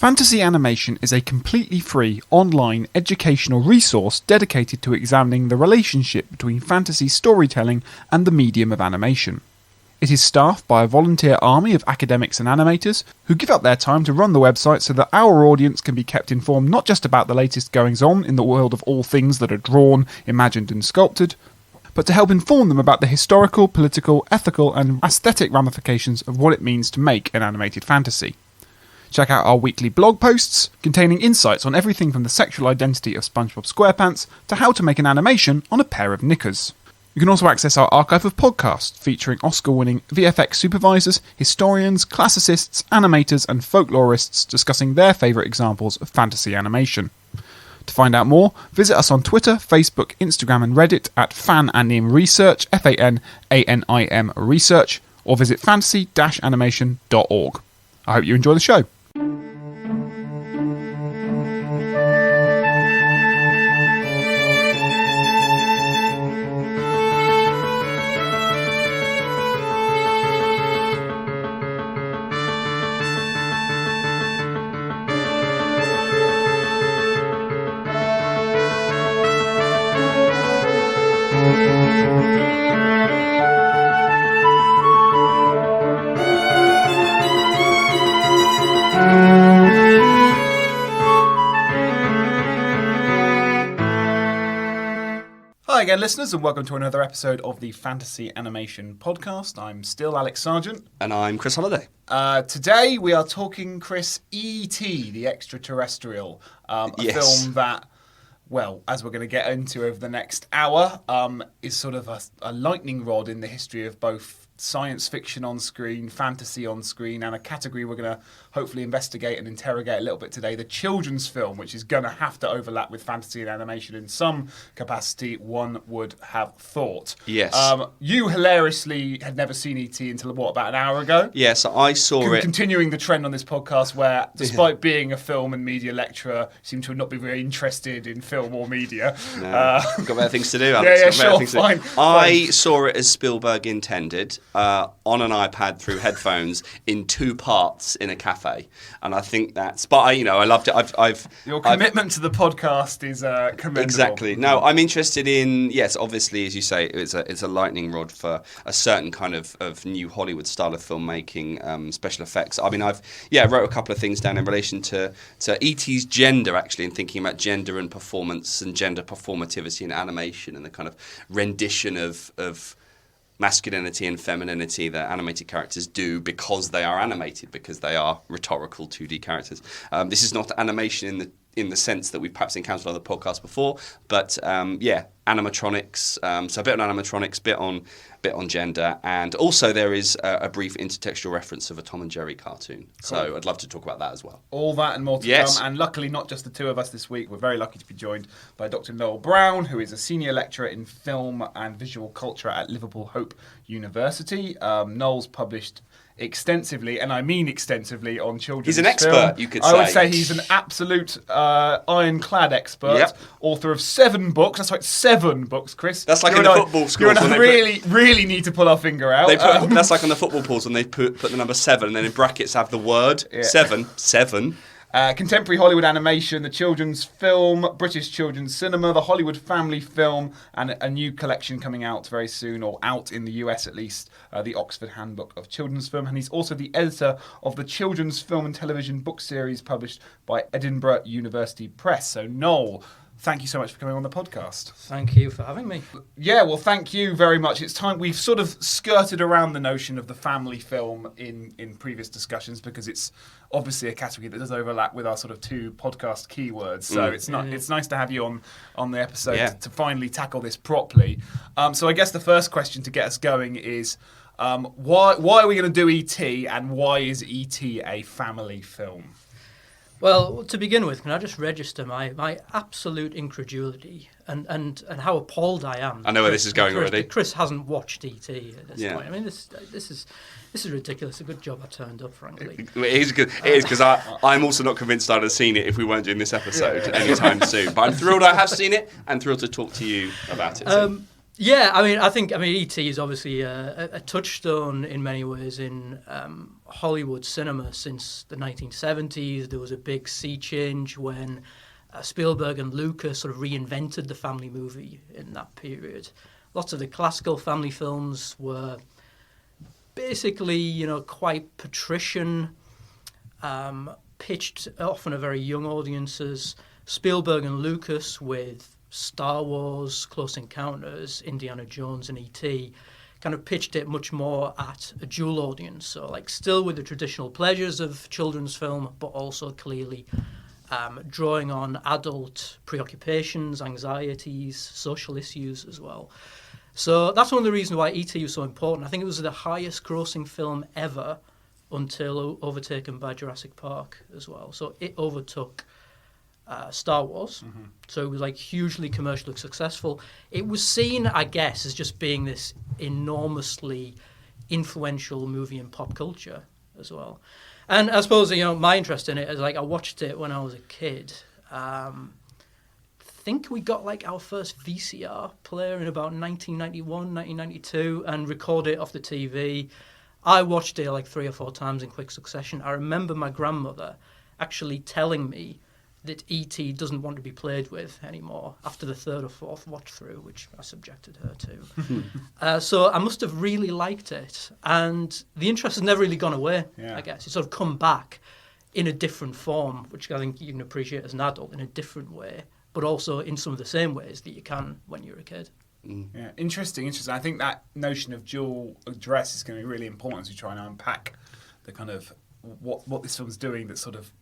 Fantasy Animation is a completely free, online, educational resource dedicated to examining the relationship between fantasy storytelling and the medium of animation. It is staffed by a volunteer army of academics and animators who give up their time to run the website so that our audience can be kept informed not just about the latest goings-on in the world of all things that are drawn, imagined and sculpted, but to help inform them about the historical, political, ethical and aesthetic ramifications of what it means to make an animated fantasy. Check out our weekly blog posts, containing insights on everything from the sexual identity of SpongeBob SquarePants to how to make an animation on a pair of knickers. You can also access our archive of podcasts featuring Oscar-winning VFX supervisors, historians, classicists, animators and folklorists discussing their favourite examples of fantasy animation. To find out more, visit us on Twitter, Facebook, Instagram and Reddit at FanAnimResearch, FANANIM Research, or visit fantasy-animation.org. I hope you enjoy the show. Hi again, listeners, and welcome to another episode of the Fantasy Animation Podcast. I'm still Alex Sargent. And I'm Chris Holliday. Today we are talking, Chris, E.T., the Extra-Terrestrial, a film that, well, as we're going to get into over the next hour, is sort of a lightning rod in the history of both science fiction on screen, fantasy on screen, and a category we're going to hopefully investigate and interrogate a little bit today, the children's film, which is going to have to overlap with fantasy and animation in some capacity, one would have thought. Yes. You hilariously had never seen E.T. until, about an hour ago? Yeah, so I saw it. Continuing the trend on this podcast where, despite being a film and media lecturer, seem to not be very interested in film or media. No, got better things to do, Alex. Yeah, sure, fine. I saw it as Spielberg intended, on an iPad through headphones in two parts in a cafe, and I think that's. But I loved it. Your commitment to the podcast is commendable. Exactly. No, I'm interested in. Yes, obviously, as you say, it's a lightning rod for a certain kind of new Hollywood style of filmmaking, special effects. I mean, wrote a couple of things down in relation to E.T.'s gender, actually, and thinking about gender and performance and gender performativity in animation and the kind of rendition of masculinity and femininity that animated characters do because they are animated, because they are rhetorical 2D characters. This is not animation in the sense that we've perhaps encountered on the podcast before, but animatronics. So a bit on animatronics, bit on gender, and also there is a brief intertextual reference of a Tom and Jerry cartoon. Cool. So I'd love to talk about that as well. All that and more to come. And luckily, not just the two of us this week. We're very lucky to be joined by Dr Noel Brown, who is a senior lecturer in film and visual culture at Liverpool Hope University. Noel's published extensively, and I mean extensively, on children's He's an expert, film. you could say. I would say he's an absolute ironclad expert. Yep. Author of 7 books. That's right, 7 books, Chris. That's like in the football schools. You and I really need to pull our finger out. That's like on the football pools when they put the number 7 and then in brackets have the word 7. Contemporary Hollywood animation, the children's film, British children's cinema, the Hollywood family film, and a new collection coming out very soon, or out in the US at least, the Oxford Handbook of Children's Film. And he's also the editor of the children's film and television book series published by Edinburgh University Press. So, Noel, thank you so much for coming on the podcast. Thank you for having me. Yeah, well, thank you very much. It's time. We've sort of skirted around the notion of the family film in previous discussions because it's obviously a category that does overlap with our sort of 2 podcast keywords. So it's nice to have you on the episode to finally tackle this properly. So I guess the first question to get us going is why are we going to do E.T. and why is E.T. a family film? Well, to begin with, can I just register my absolute incredulity and how appalled I am? I know where this is going already. Chris hasn't watched E.T. at this point. I mean, this is ridiculous. A good job I turned up, frankly. It is good. It is because I'm also not convinced I'd have seen it if we weren't doing this episode anytime soon. But I'm thrilled I have seen it and thrilled to talk to you about it. I think E.T. is obviously a touchstone in many ways in Hollywood cinema since the 1970s. There was a big sea change when Spielberg and Lucas sort of reinvented the family movie in that period. Lots of the classical family films were basically, quite patrician, pitched often at very young audiences. Spielberg and Lucas with Star Wars, Close Encounters, Indiana Jones and E.T. kind of pitched it much more at a dual audience. So like still with the traditional pleasures of children's film, but also clearly drawing on adult preoccupations, anxieties, social issues as well. So that's one of the reasons why E.T. was so important. I think it was the highest grossing film ever until overtaken by Jurassic Park as well. So it overtook Star Wars. Mm-hmm. So it was like hugely commercially successful. It was seen, I guess, as just being this enormously influential movie in pop culture as well. And I suppose, my interest in it is like I watched it when I was a kid. I think we got like our first VCR player in about 1991, 1992 and recorded it off the TV. I watched it like 3 or 4 times in quick succession. I remember my grandmother actually telling me that E.T. doesn't want to be played with anymore after the 3rd or 4th watch through, which I subjected her to. So I must have really liked it. And the interest has never really gone away, I guess. It's sort of come back in a different form, which I think you can appreciate as an adult in a different way, but also in some of the same ways that you can when you're a kid. Yeah, interesting. I think that notion of dual address is going to be really important as we try and unpack the kind of what this film's doing that sort of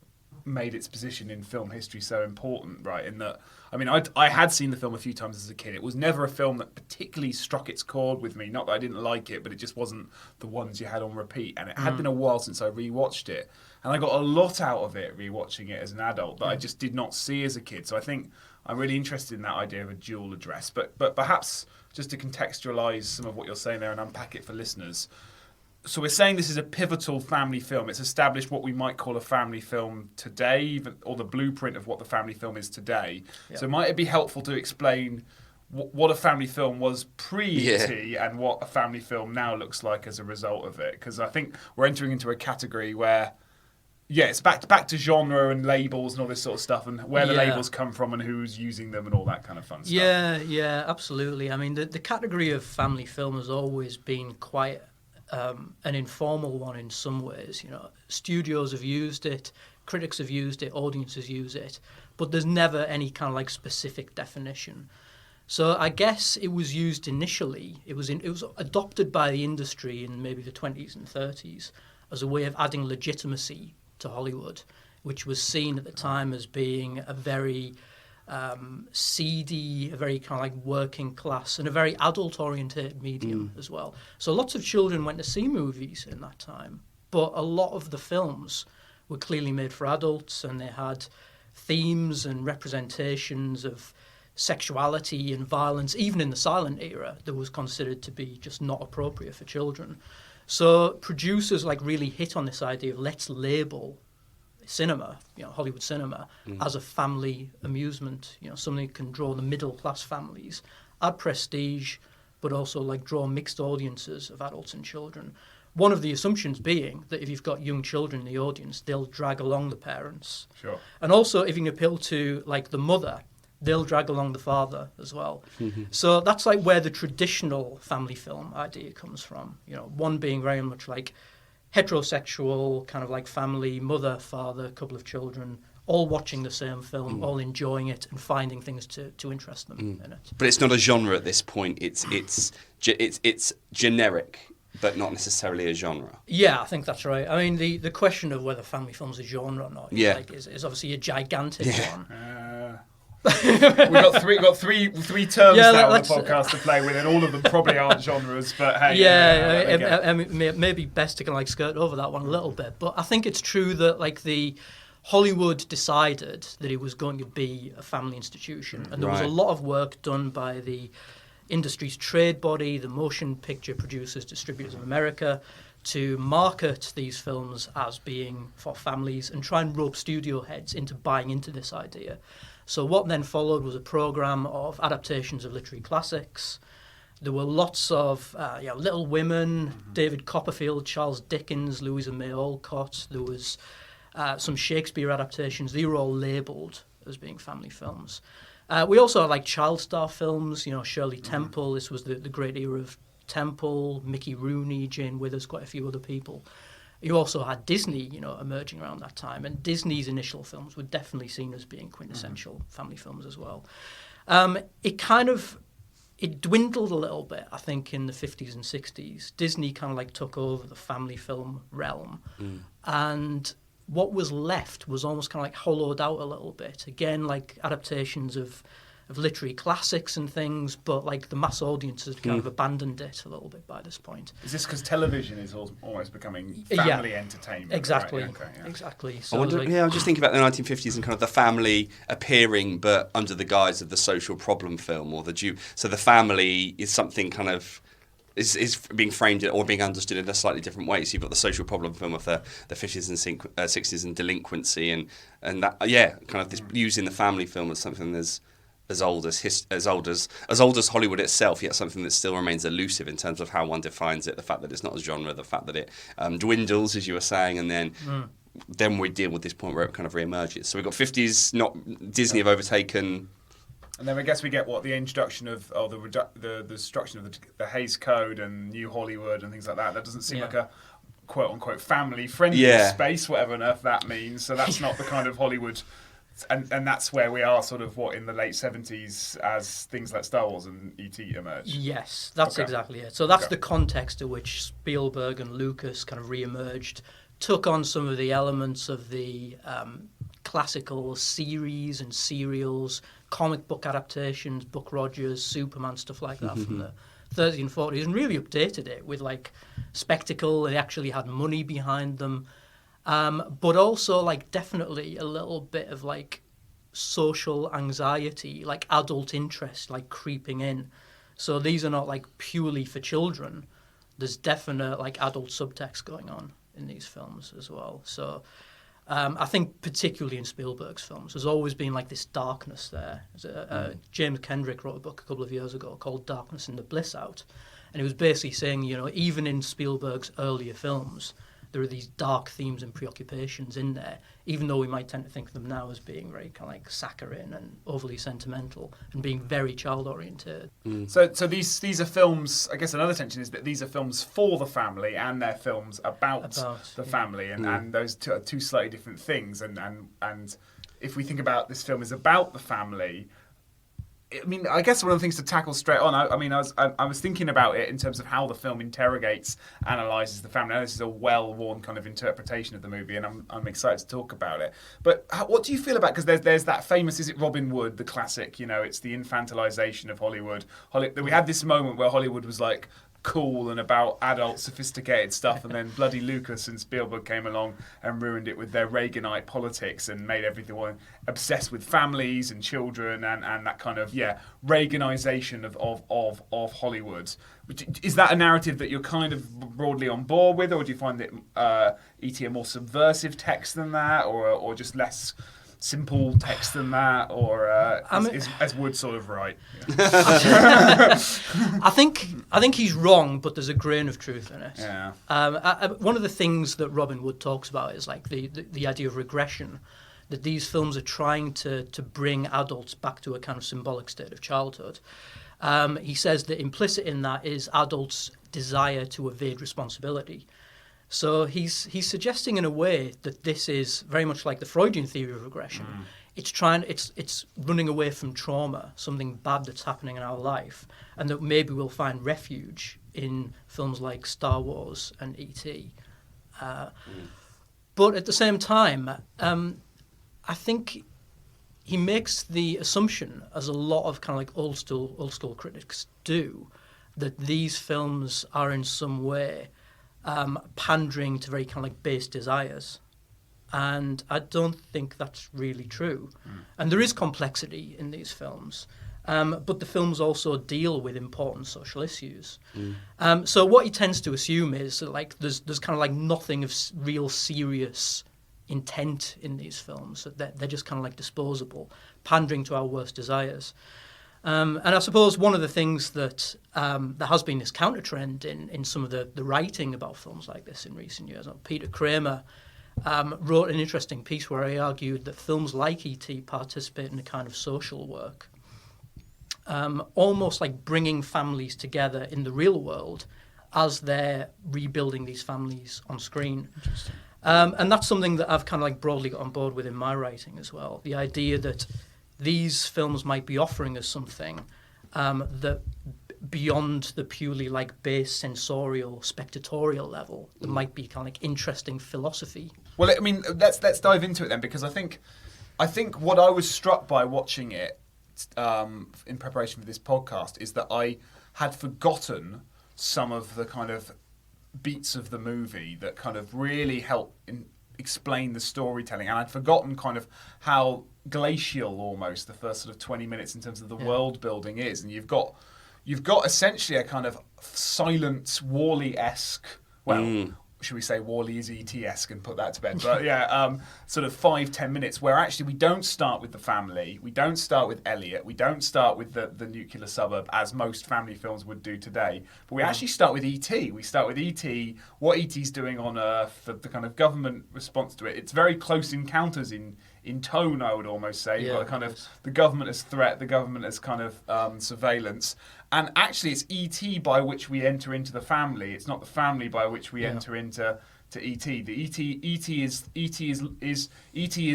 made its position in film history so important, right? In that, I mean, I had seen the film a few times as a kid. It was never a film that particularly struck its chord with me. Not that I didn't like it, but it just wasn't the ones you had on repeat. And it had been a while since I rewatched it. And I got a lot out of it rewatching it as an adult that I just did not see as a kid. So I think I'm really interested in that idea of a dual address. But perhaps just to contextualise some of what you're saying there and unpack it for listeners. So we're saying this is a pivotal family film. It's established what we might call a family film today, or the blueprint of what the family film is today. Yep. So might it be helpful to explain what a family film was pre-E.T. and what a family film now looks like as a result of it? Because I think we're entering into a category where, it's back to genre and labels and all this sort of stuff, and where the labels come from and who's using them and all that kind of fun stuff. Yeah, absolutely. I mean, the category of family film has always been quite an informal one in some ways. Studios have used it, critics have used it, audiences use it, but there's never any kind of like specific definition. So I guess it was used initially. It was adopted by the industry in maybe the 20s and 30s as a way of adding legitimacy to Hollywood, which was seen at the time as being a very seedy, a very kind of like working class and a very adult-oriented medium as well. So lots of children went to see movies in that time, but a lot of the films were clearly made for adults, and they had themes and representations of sexuality and violence, even in the silent era, that was considered to be just not appropriate for children. So producers like really hit on this idea of let's label cinema, Hollywood cinema, as a family amusement, something that can draw the middle class families, add prestige, but also like draw mixed audiences of adults and children. One of the assumptions being that if you've got young children in the audience, they'll drag along the parents. Sure. And also if you can appeal to like the mother, they'll drag along the father as well. Mm-hmm. So that's like where the traditional family film idea comes from. One being very much like heterosexual, kind of like family, mother, father, couple of children, all watching the same film, all enjoying it and finding things to interest them in it. But it's not a genre at this point. It's generic, but not necessarily a genre. Yeah, I think that's right. I mean, the question of whether family film's a genre or not is obviously a gigantic one. We've got three terms now on the podcast to play with, and all of them probably aren't genres. But hey, I mean, it may be best to kind of like skirt over that one a little bit. But I think it's true that like the Hollywood decided that it was going to be a family institution, and there was a lot of work done by the industry's trade body, the Motion Picture Producers Distributors of America, to market these films as being for families and try and rope studio heads into buying into this idea. So what then followed was a program of adaptations of literary classics, There were lots of Little Women, David Copperfield, Charles Dickens, Louisa May Alcott. There was some Shakespeare adaptations. They were all labelled as being family films. We also had like child star films, Shirley Temple. This was the great era of Temple, Mickey Rooney, Jane Withers, quite a few other people. You also had Disney, emerging around that time, and Disney's initial films were definitely seen as being quintessential family films as well. It dwindled a little bit, I think, in the 50s and 60s. Disney kind of like took over the family film realm, and what was left was almost kind of like hollowed out a little bit. Again, like adaptations of literary classics and things, but like the mass audience had kind of abandoned it a little bit by this point. Is this because television is almost becoming family entertainment? Exactly. Right? Okay, yeah. Exactly. So I wonder, I'm just thinking about the 1950s and kind of the family appearing, but under the guise of the social problem film or the Jew. So the family is something kind of is being framed or being understood in a slightly different way. So you've got the social problem film of the 50s and 60s and delinquency and that kind of this using the family film as something that's as old as Hollywood itself, yet something that still remains elusive in terms of how one defines it. The fact that it's not a genre, the fact that it dwindles, as you were saying, and then we deal with this point where it kind of reemerges. So we've got 50s, not Disney have overtaken. And then I guess we get the introduction of the destruction of the Hays Code and New Hollywood and things like that. That doesn't seem like a quote unquote family friendly space, whatever on earth that means. So that's not the kind of Hollywood. And that's where we are sort of, in the late 70s as things like Star Wars and E.T. emerge? Yes, that's exactly it. So that's the context to which Spielberg and Lucas kind of re-emerged, took on some of the elements of the classical series and serials, comic book adaptations, Buck Rogers, Superman, stuff like that from the 30s and 40s, and really updated it with like spectacle. They actually had money behind them. But also, like, definitely a little bit of, like, social anxiety, like adult interest, like, creeping in. So these are not, like, purely for children. There's definite, like, adult subtext going on in these films as well. So I think particularly in Spielberg's films, there's always been, like, this darkness there. James Kendrick wrote a book a couple of years ago called Darkness in the Bliss Out. And he was basically saying, even in Spielberg's earlier films, there are these dark themes and preoccupations in there, even though we might tend to think of them now as being very kind of like saccharine and overly sentimental and being very child-oriented. So these are films, I guess another tension is that these are films for the family and they're films about the family, and those two are two slightly different things. And if we think about this film is about the family, I mean, I guess one of the things to tackle straight on, I was thinking about it in terms of how the film interrogates, analyses the family. I know this is a well-worn kind of interpretation of the movie, and I'm excited to talk about it. But what do you feel about, because there's that famous, is it Robin Hood, the classic, it's the infantilization of Hollywood. We had this moment where Hollywood was like cool and about adult, sophisticated stuff, and then bloody Lucas and Spielberg came along and ruined it with their Reaganite politics and made everyone obsessed with families and children and that kind of Reaganization of Hollywood. Is that a narrative that you're kind of broadly on board with, or do you find that E.T. a more subversive text than that, or just less simple text than that, or is Wood sort of right? I think he's wrong, but there's a grain of truth in it. Yeah. One of the things that Robin Wood talks about is like the idea of regression, that these films are trying to bring adults back to a kind of symbolic state of childhood. He says that implicit in that is adults' desire to evade responsibility. So he's suggesting in a way that this is very much like the Freudian theory of regression. It's running away from trauma, something bad that's happening in our life, and that maybe we'll find refuge in films like Star Wars and E.T. But at the same time, I think he makes the assumption, as a lot of kind of like old school critics do, that these films are in some way pandering to very kind of like base desires. And I don't think that's really true. And there is complexity in these films, but the films also deal with important social issues. So what he tends to assume is that like there's kind of like nothing of real serious intent in these films, that they're just kind of like disposable, pandering to our worst desires. And I suppose one of the things that there has been this counter trend in some of the writing about films like this in recent years. Peter Kramer wrote an interesting piece where he argued that films like E.T. participate in a kind of social work, almost like bringing families together in the real world as they're rebuilding these families on screen. And that's something that I've kind of like broadly got on board with in my writing as well. The idea that these films might be offering us something that beyond the purely like base sensorial, spectatorial level, that might be kind of like interesting philosophy. Well, I mean, let's dive into it then, because I think what I was struck by watching it in preparation for this podcast is that I had forgotten some of the kind of beats of the movie that kind of really help explain the storytelling, and I'd forgotten kind of how glacial almost the first sort of 20 minutes in terms of the world building is, and you've got essentially a kind of silent Wall-E-esque, should we say Wall-E is E.T.-esque and put that to bed, but sort of 5-10 minutes where actually we don't start with the family, we don't start with Elliot, we don't start with the nuclear suburb as most family films would do today, but we actually start with E.T. We start with E.T., what E.T.'s doing on Earth, the kind of government response to it. It's very close encounters in tone, I would almost say. You've got a kind of the government as threat, the government as kind of surveillance. And actually, it's E.T. by which we enter into the family. It's not the family by which we enter into E.T. The E.T. is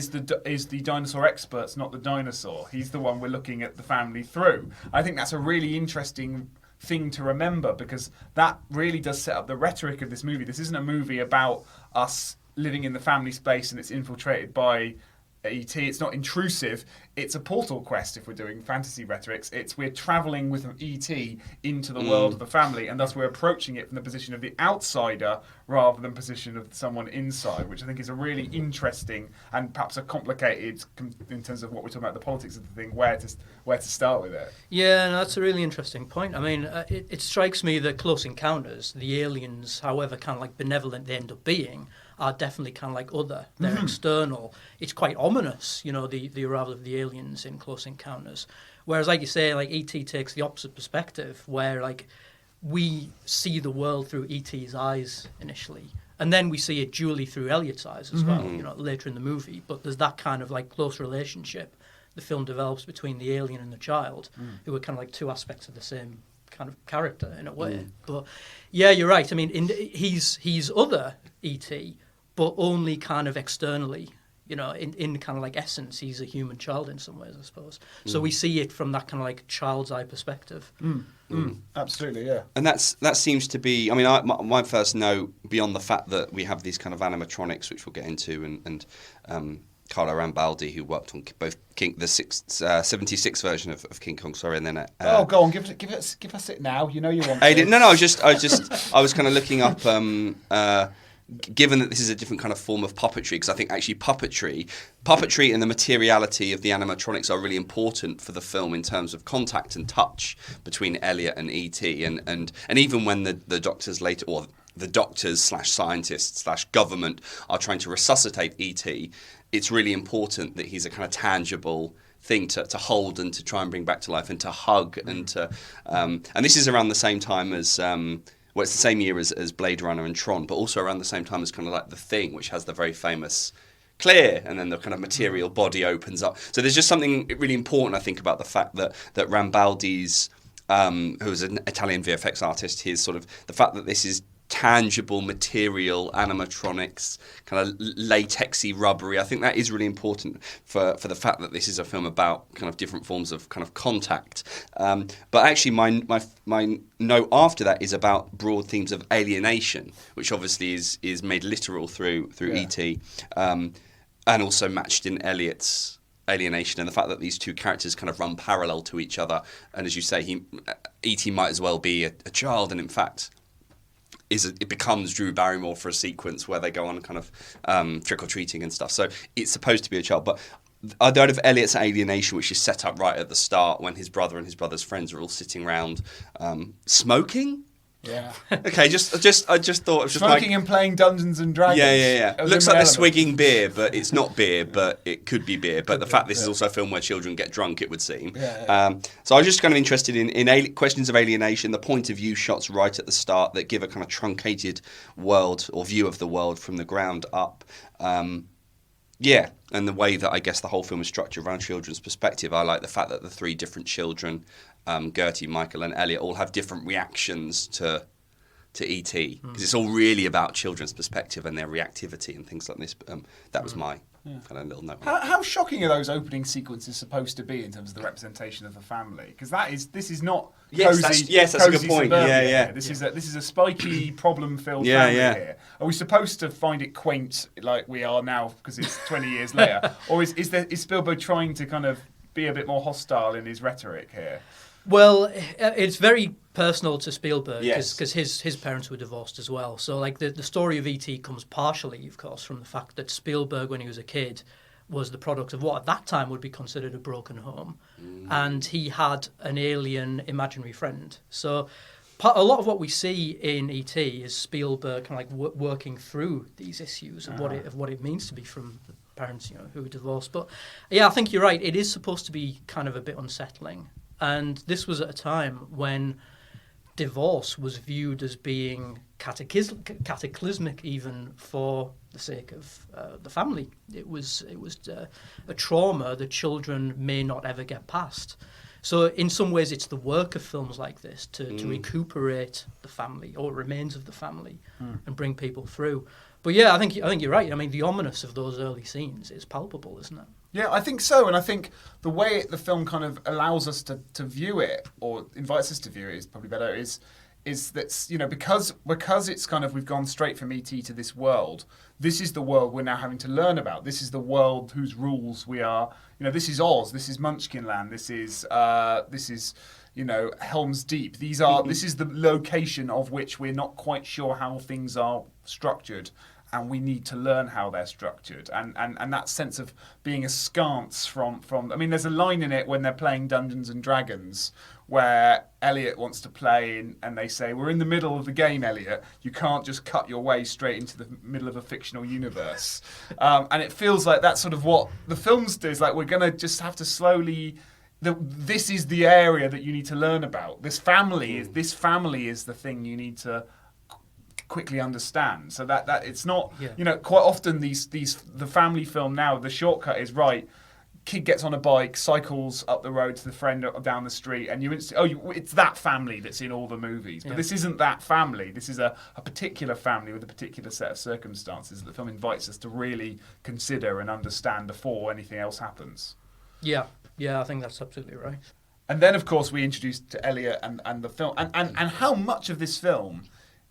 the dinosaur experts, not the dinosaur. He's the one we're looking at the family through. I think that's a really interesting thing to remember, because that really does set up the rhetoric of this movie. This isn't a movie about us living in the family space and it's infiltrated by E.T. It's not intrusive. It's a portal quest if we're doing fantasy rhetorics. We're travelling with E.T. into the world of the family, and thus we're approaching it from the position of the outsider rather than position of someone inside, which I think is a really interesting and perhaps a complicated, in terms of what we're talking about, the politics of the thing, where to start with it. Yeah, no, that's a really interesting point. I mean, it strikes me that Close Encounters, the aliens, however kind of like benevolent they end up being, are definitely kind of like other. They're external. It's quite ominous, the arrival of the aliens in Close Encounters. Whereas, like you say, like E.T. takes the opposite perspective, where like we see the world through E.T.'s eyes initially, and then we see it dually through Elliot's eyes as well, later in the movie. But there's that kind of like close relationship the film develops between the alien and the child, who are kind of like two aspects of the same kind of character in a way. But yeah, you're right. I mean, he's other E.T., but only kind of externally, in kind of like essence, he's a human child in some ways, I suppose. So we see it from that kind of like child's eye perspective. Absolutely, yeah. And that seems to be, I mean, my first note, beyond the fact that we have these kind of animatronics, which we'll get into, and Carlo Rambaldi, who worked on both the 76 version of King Kong, and then go on, give us it now. You want. I was kind of looking up. Given that this is a different kind of form of puppetry, because I think actually puppetry and the materiality of the animatronics are really important for the film in terms of contact and touch between Elliot and E.T. And even when the doctors later, or the doctors / scientists / government are trying to resuscitate E.T., it's really important that he's a kind of tangible thing to hold and to try and bring back to life and to hug and to and this is around the same time as well, it's the same year as Blade Runner and Tron, but also around the same time as kind of like The Thing, which has the very famous clear, and then the kind of material body opens up. So there's just something really important, I think, about the fact that Rambaldi's, who is an Italian VFX artist, his sort of the fact that this is tangible material animatronics, kind of latexy, rubbery. I think that is really important for the fact that this is a film about kind of different forms of kind of contact. But actually, my note after that is about broad themes of alienation, which obviously is made literal through E.T. And also matched in Elliot's alienation, and the fact that these two characters kind of run parallel to each other. And as you say, E.T. might as well be a child, and in fact, it becomes Drew Barrymore for a sequence where they go on kind of trick-or-treating and stuff. So it's supposed to be a child. But the idea of Elliot's alienation, which is set up right at the start when his brother and his brother's friends are all sitting around smoking, Yeah. Okay, I just thought it was just Smoking like, and playing Dungeons and Dragons. yeah. It was Looks in like my they're element. swigging beer, but it's not beer, but it could be beer. But the be, fact this is yeah. also a film where children get drunk, it would seem. Yeah. So I was just kind of interested in questions of alienation, the point of view shots right at the start that give a kind of truncated world or view of the world from the ground up. Yeah, and the way that I guess the whole film is structured around children's perspective. I like the fact that the three different children, Gertie, Michael and Elliot, all have different reactions to E.T. because it's all really about children's perspective and their reactivity and things like this. That was my kind of little note. How shocking are those opening sequences supposed to be in terms of the representation of the family? Because this is not Yes, cozy. that's a good cozy point. suburbia Yeah. here. This is a spiky, problem-filled Yeah, family yeah. here. Are we supposed to find it quaint like we are now because it's 20 years later, or is Spielberg trying to kind of be a bit more hostile in his rhetoric here? Well, it's very personal to Spielberg Yes. because his parents were divorced as well. So like the story of E.T. comes partially, of course, from the fact that Spielberg, when he was a kid, was the product of what at that time would be considered a broken home. And he had an alien imaginary friend. So a lot of what we see in E.T. is Spielberg kind of like working through these issues of what it means to be from the parents, who were divorced. But yeah, I think you're right. It is supposed to be kind of a bit unsettling. And this was at a time when divorce was viewed as being cataclysmic even for the sake of the family. It was a trauma that children may not ever get past. So in some ways it's the work of films like this to recuperate the family or remains of the family and bring people through. But yeah, I think you're right. I mean, the ominous of those early scenes is palpable, isn't it? Yeah, I think so, and I think the way the film kind of allows us to view it, or invites us to view it, is probably better. Is that because it's kind of we've gone straight from ET to this world. This is the world we're now having to learn about. This is the world whose rules we are. This is Oz. This is Munchkinland. This is Helm's Deep. This is the location of which we're not quite sure how things are structured. And we need to learn how they're structured, and that sense of being askance from. I mean, there's a line in it when they're playing Dungeons and Dragons where Elliot wants to play, and they say, "We're in the middle of the game, Elliot. You can't just cut your way straight into the middle of a fictional universe." And it feels like that's sort of what the films do. Is like we're gonna just have to slowly. This is the area that you need to learn about. This family is the thing you need to quickly understand, so that it's not quite often the family film now, the shortcut is right, kid gets on a bike, cycles up the road to the friend down the street, and it's that family that's in all the movies, but this isn't that family. This is a particular family with a particular set of circumstances that the film invites us to really consider and understand before anything else happens. Yeah, I think that's absolutely right. And then of course we introduce to Elliot and the film and how much of this film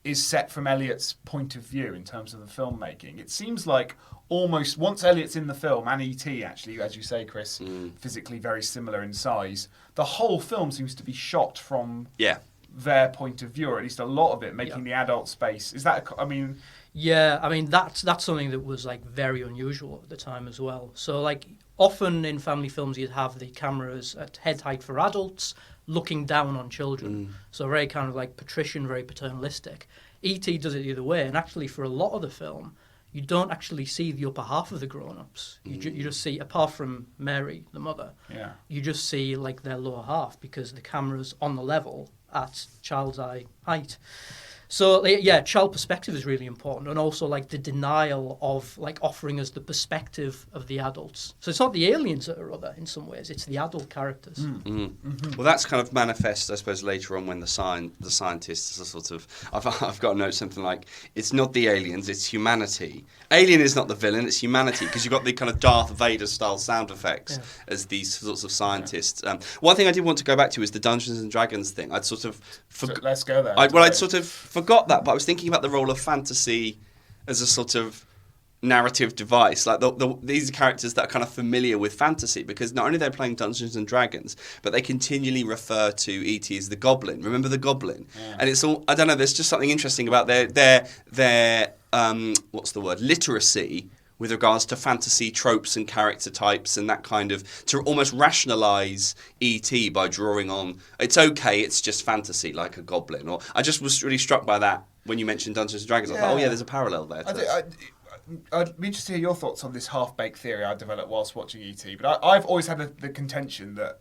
is set from Elliot's point of view in terms of the filmmaking. It seems like almost once Elliot's in the film, and E.T. actually, as you say, Chris, physically very similar in size, the whole film seems to be shot from their point of view, or at least a lot of it, making the adult space. Is that, Yeah, I mean, that's something that was like very unusual at the time as well. So like often in family films you'd have the cameras at head height for adults, looking down on children. So very kind of like patrician, very paternalistic. E.T. does it the other way, and actually for a lot of the film, you don't actually see the upper half of the grown-ups. You just see, apart from Mary, the mother, you just see like their lower half because the camera's on the level at child's eye height. So yeah, child perspective is really important, and also like the denial of like offering us the perspective of the adults. So it's not the aliens that are other in some ways; it's the adult characters. Well, that's kind of manifest, I suppose, later on when the scientists are sort of. I've got to note something like it's not the aliens, it's humanity. Alien is not the villain; it's humanity, because you've got the kind of Darth Vader style sound effects as these sorts of scientists. One thing I did want to go back to is the Dungeons and Dragons thing. I'd sort of let's go there. I'd sort of forgot that, but I was thinking about the role of fantasy as a sort of narrative device. Like these are characters that are kind of familiar with fantasy, because not only they're playing Dungeons and Dragons, but they continually refer to E.T. as the Goblin. Remember the Goblin? And it's all, I don't know, there's just something interesting about their what's the word, literacy with regards to fantasy tropes and character types and that kind of, to almost rationalise E.T. by drawing on, it's okay, it's just fantasy, like a goblin. Or I just was really struck by that when you mentioned Dungeons & Dragons. I thought, oh yeah, there's a parallel there. I'd be interested to hear your thoughts on this half-baked theory I developed whilst watching E.T. But I've always had the contention that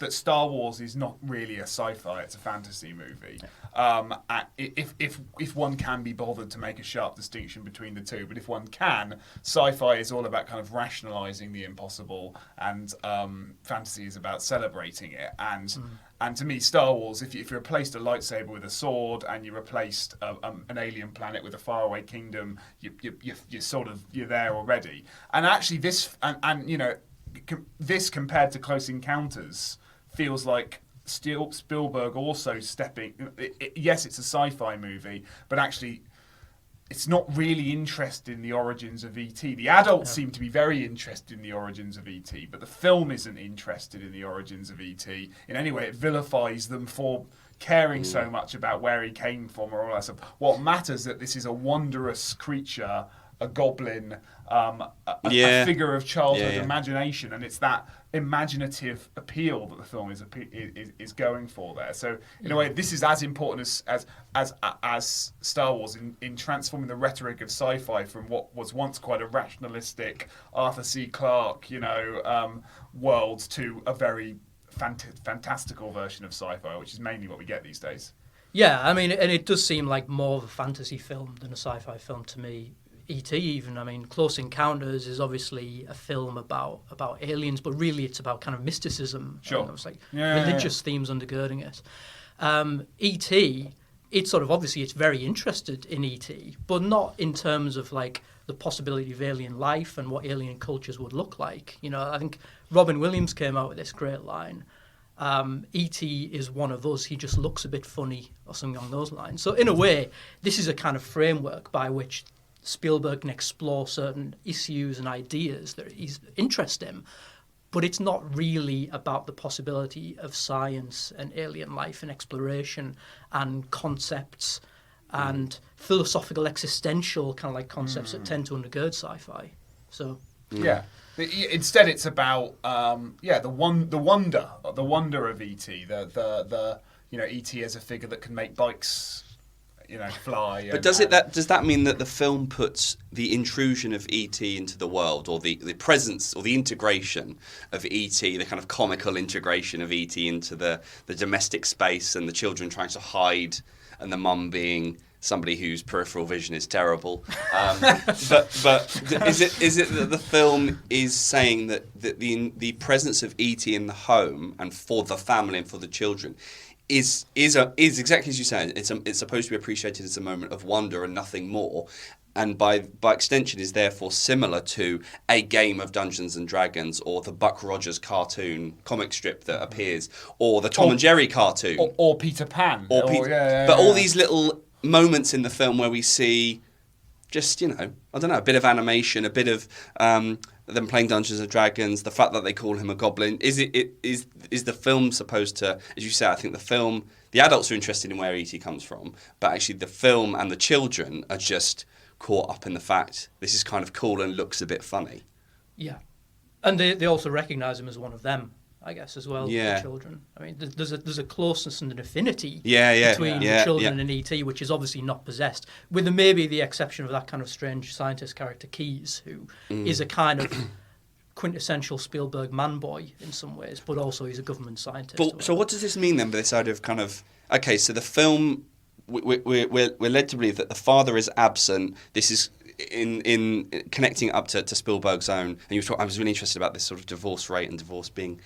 Star Wars is not really a sci-fi; it's a fantasy movie. If one can be bothered to make a sharp distinction between the two, but if one can, sci-fi is all about kind of rationalising the impossible, and fantasy is about celebrating it. And to me, Star Wars, if you replaced a lightsaber with a sword and you replaced an alien planet with a faraway kingdom, you're there already. And actually, this compared to Close Encounters feels like Spielberg also stepping. Yes, it's a sci-fi movie, but actually, it's not really interested in the origins of E.T. The adults seem to be very interested in the origins of E.T., but the film isn't interested in the origins of E.T. in any way. It vilifies them for caring so much about where he came from or all that stuff. What matters is that this is a wondrous creature, a goblin, a figure of childhood imagination, and it's that imaginative appeal that the film is going for there. So in a way, this is as important as Star Wars in transforming the rhetoric of sci-fi from what was once quite a rationalistic Arthur C. Clarke, world to a very fantastical version of sci-fi, which is mainly what we get these days. Yeah, I mean, and it does seem like more of a fantasy film than a sci-fi film to me. E.T. even, I mean, Close Encounters is obviously a film about aliens, but really it's about kind of mysticism. Sure. It's like religious themes undergirding it. E.T., it's sort of obviously it's very interested in E.T., but not in terms of like the possibility of alien life and what alien cultures would look like. I think Robin Williams came out with this great line. E.T. is one of us, he just looks a bit funny, or something along those lines. So in a way, this is a kind of framework by which Spielberg can explore certain issues and ideas that he's interested in, but it's not really about the possibility of science and alien life and exploration and concepts and philosophical existential kind of like concepts that tend to undergird sci-fi. So instead it's about the wonder of E.T. the E.T. as a figure that can make bikes fly. But does that mean that the film puts the intrusion of E.T. into the world, or the presence or the integration of E.T., the kind of comical integration of E.T. into the domestic space, and the children trying to hide, and the mum being somebody whose peripheral vision is terrible? But is it that the film is saying that the presence of E.T. in the home and for the family and for the children is exactly as you said. It's supposed to be appreciated as a moment of wonder and nothing more, and by extension is therefore similar to a game of Dungeons and Dragons, or the Buck Rogers cartoon comic strip that appears, or the Tom and Jerry cartoon, or Peter Pan, all these little moments in the film where we see just a bit of animation, a bit of them playing Dungeons and Dragons, the fact that they call him a goblin. Is the film supposed to, as you say, I think the adults are interested in where E.T. comes from, but actually the film and the children are just caught up in the fact this is kind of cool and looks a bit funny. Yeah. And they also recognise him as one of them, I guess, as well, the children. I mean, there's a closeness and an affinity between the children and E.T., which is obviously not possessed, with maybe the exception of that kind of strange scientist character, Keyes, who is a kind of quintessential Spielberg man-boy in some ways, but also he's a government scientist. But, so what does this mean then, by this idea of kind of, okay, so the film, we're led to believe that the father is absent. This is in connecting it up to Spielberg's own, and I was really interested about this sort of divorce rate and divorce being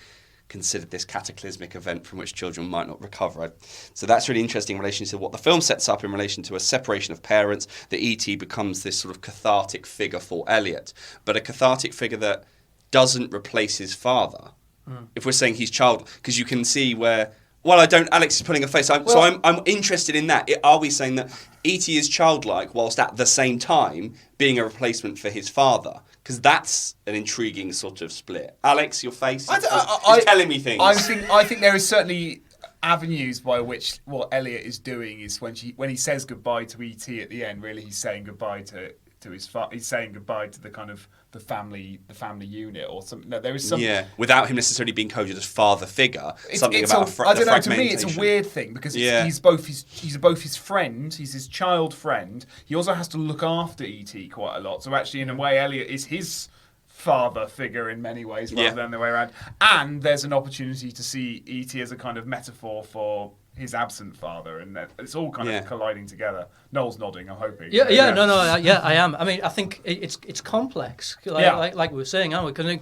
considered this cataclysmic event from which children might not recover. So that's really interesting in relation to what the film sets up in relation to a separation of parents, that E.T. becomes this sort of cathartic figure for Elliot, but a cathartic figure that doesn't replace his father. If we're saying he's child, because you can see where, well, I don't, Alex is putting a face, so I'm interested in that. Are we saying that E.T. is childlike whilst at the same time being a replacement for his father? Because that's an intriguing sort of split. Alex, your face is telling me things. I think there is certainly avenues by which what Elliot is doing is when he says goodbye to E.T. at the end, really he's saying goodbye to to his he's saying goodbye to the kind of the family unit or something. No, there is some without him necessarily being coded as father figure. Something about I don't know. To me, it's a weird thing because he's both his friend, he's his child friend. He also has to look after E.T. quite a lot. So actually, in a way, Elliot is his father figure in many ways rather than the way around. And there's an opportunity to see E.T. as a kind of metaphor for his absent father, and it's all kind of colliding together. Noel's nodding, I'm hoping. No, I am. I mean, I think it's complex, like we were saying, aren't we? Because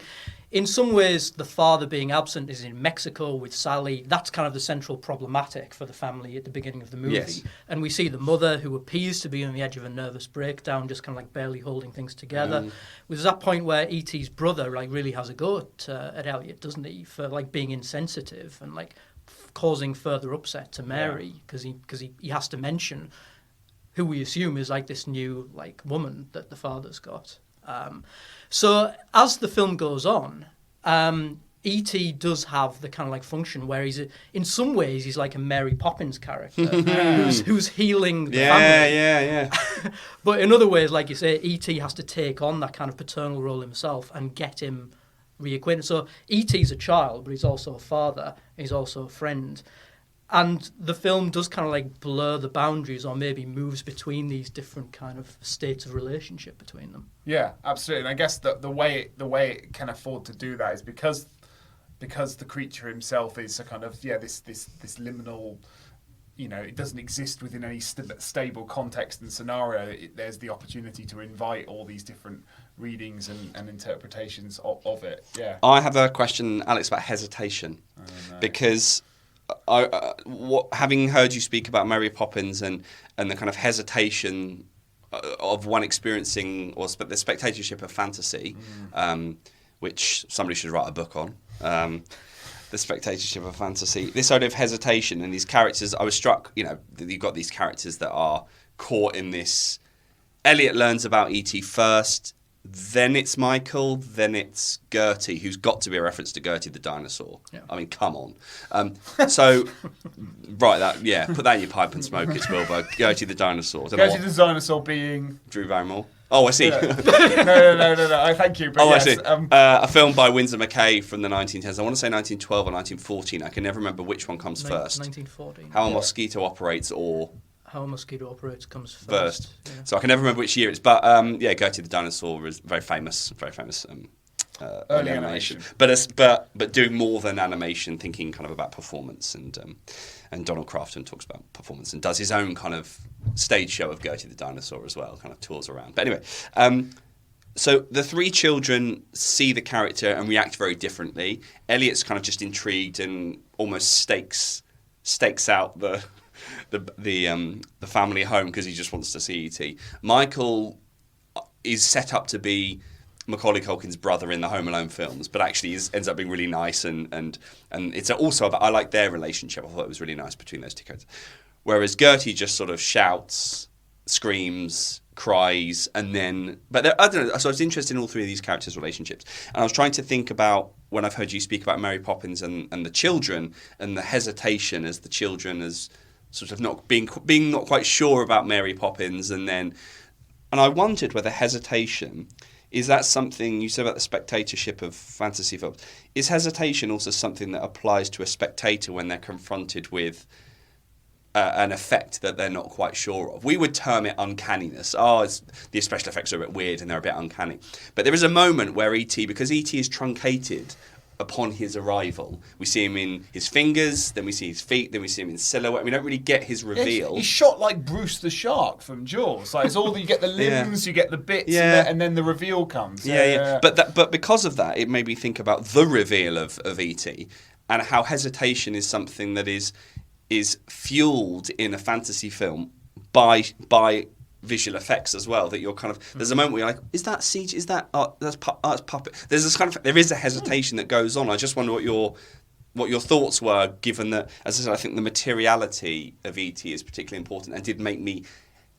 in some ways, the father being absent is in Mexico with Sally. That's kind of the central problematic for the family at the beginning of the movie. Yes. And we see the mother, who appears to be on the edge of a nervous breakdown, just kind of like barely holding things together. There's that point where E.T.'s brother really has a go at Elliot, doesn't he, for being insensitive and causing further upset to Mary because he has to mention who we assume is this new woman that the father's got. So as the film goes on, E.T. does have the kind of function where in some ways he's like a Mary Poppins character who's healing the family. Yeah. But in other ways, like you say, E.T. has to take on that kind of paternal role himself and get him reacquainted. So E.T.'s a child, but he's also a father. He's also a friend. And the film does kind of blur the boundaries, or maybe moves between these different kind of states of relationship between them. Yeah, absolutely. And I guess the way it can afford to do that is because the creature himself is a kind of this liminal. It doesn't exist within any stable context and scenario. There's the opportunity to invite all these different readings and interpretations of it. Yeah. I have a question, Alex, about hesitation, because having heard you speak about Mary Poppins and the kind of hesitation of one experiencing or the spectatorship of fantasy, which somebody should write a book on. The spectatorship of fantasy. This sort of hesitation and these characters. I was struck, that you've got these characters that are caught in this. Elliot learns about E.T. first, then it's Michael, then it's Gertie, who's got to be a reference to Gertie the dinosaur. Yeah. I mean, come on. So, put that in your pipe and smoke it, Spielberg. Gertie the dinosaur. Gertie the dinosaur being Drew Barrymore. Oh, I see. No. I thank you. But yes, I see. A film by Winsor McCay from the 1910s. I want to say 1912 or 1914. I can never remember which one comes first. 1914. How a Mosquito Operates or... How a Mosquito Operates comes first. Yeah. So I can never remember which year it's. But Gertie the Dinosaur is very famous early animation. But doing more than animation, thinking kind of about performance. And Donald Crafton talks about performance and does his own kind of stage show of Gertie the Dinosaur as well, kind of tours around. But anyway, so the three children see the character and react very differently. Elliot's kind of just intrigued and almost stakes out the family home because he just wants to see E.T. Michael is set up to be Macaulay Culkin's brother in the Home Alone films, but actually ends up being really nice and it's also about, I like their relationship. I thought it was really nice between those two characters. Whereas Gertie just sort of shouts, screams, cries, and then... But I don't know, so I was interested in all three of these characters' relationships. And I was trying to think about, when I've heard you speak about Mary Poppins and the children, and the hesitation as the children as sort of not being not quite sure about Mary Poppins, and I wondered whether hesitation... Is that something, you said about the spectatorship of fantasy films, is hesitation also something that applies to a spectator when they're confronted with an effect that they're not quite sure of? We would term it uncanniness. The special effects are a bit weird and they're a bit uncanny. But there is a moment where E.T., because E.T. is truncated upon his arrival, we see him in his fingers, then we see his feet, then we see him in silhouette. We don't really get his reveal. He's shot like Bruce the Shark from Jaws. Like, it's all you get the limbs, you get the bits, and then the reveal comes. Yeah. But because of that, it made me think about the reveal of E.T. and how hesitation is something that is fueled in a fantasy film by visual effects as well. That you're kind of, there's a moment where you're like, is that CG? Is that that's puppet? There's this kind of, there is a hesitation that goes on. I just wonder what your thoughts were, given that, as I said, I think the materiality of E.T. is particularly important and did make me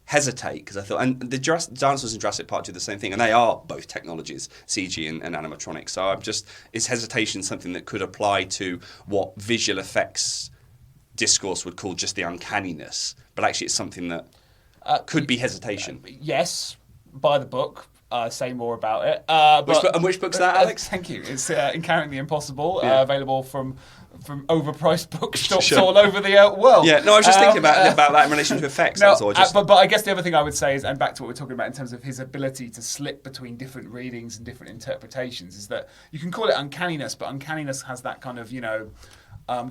hesitate, because I thought, and the dinosaurs in Jurassic Park do the same thing, and they are both technologies, CG and animatronics. So I'm just, is hesitation something that could apply to what visual effects discourse would call just the uncanniness, but actually it's something that could be hesitation? Yes, buy the book. Say more about it. Which book's that, Alex? Thank you. It's Encountering the Impossible, Yeah. available from overpriced bookshops all over the world. Yeah, no, I was just thinking about that in relation to effects. No, That's all. but I guess the other thing I would say is, and back to what we're talking about in terms of his ability to slip between different readings and different interpretations, is that you can call it uncanniness, but uncanniness has that kind of,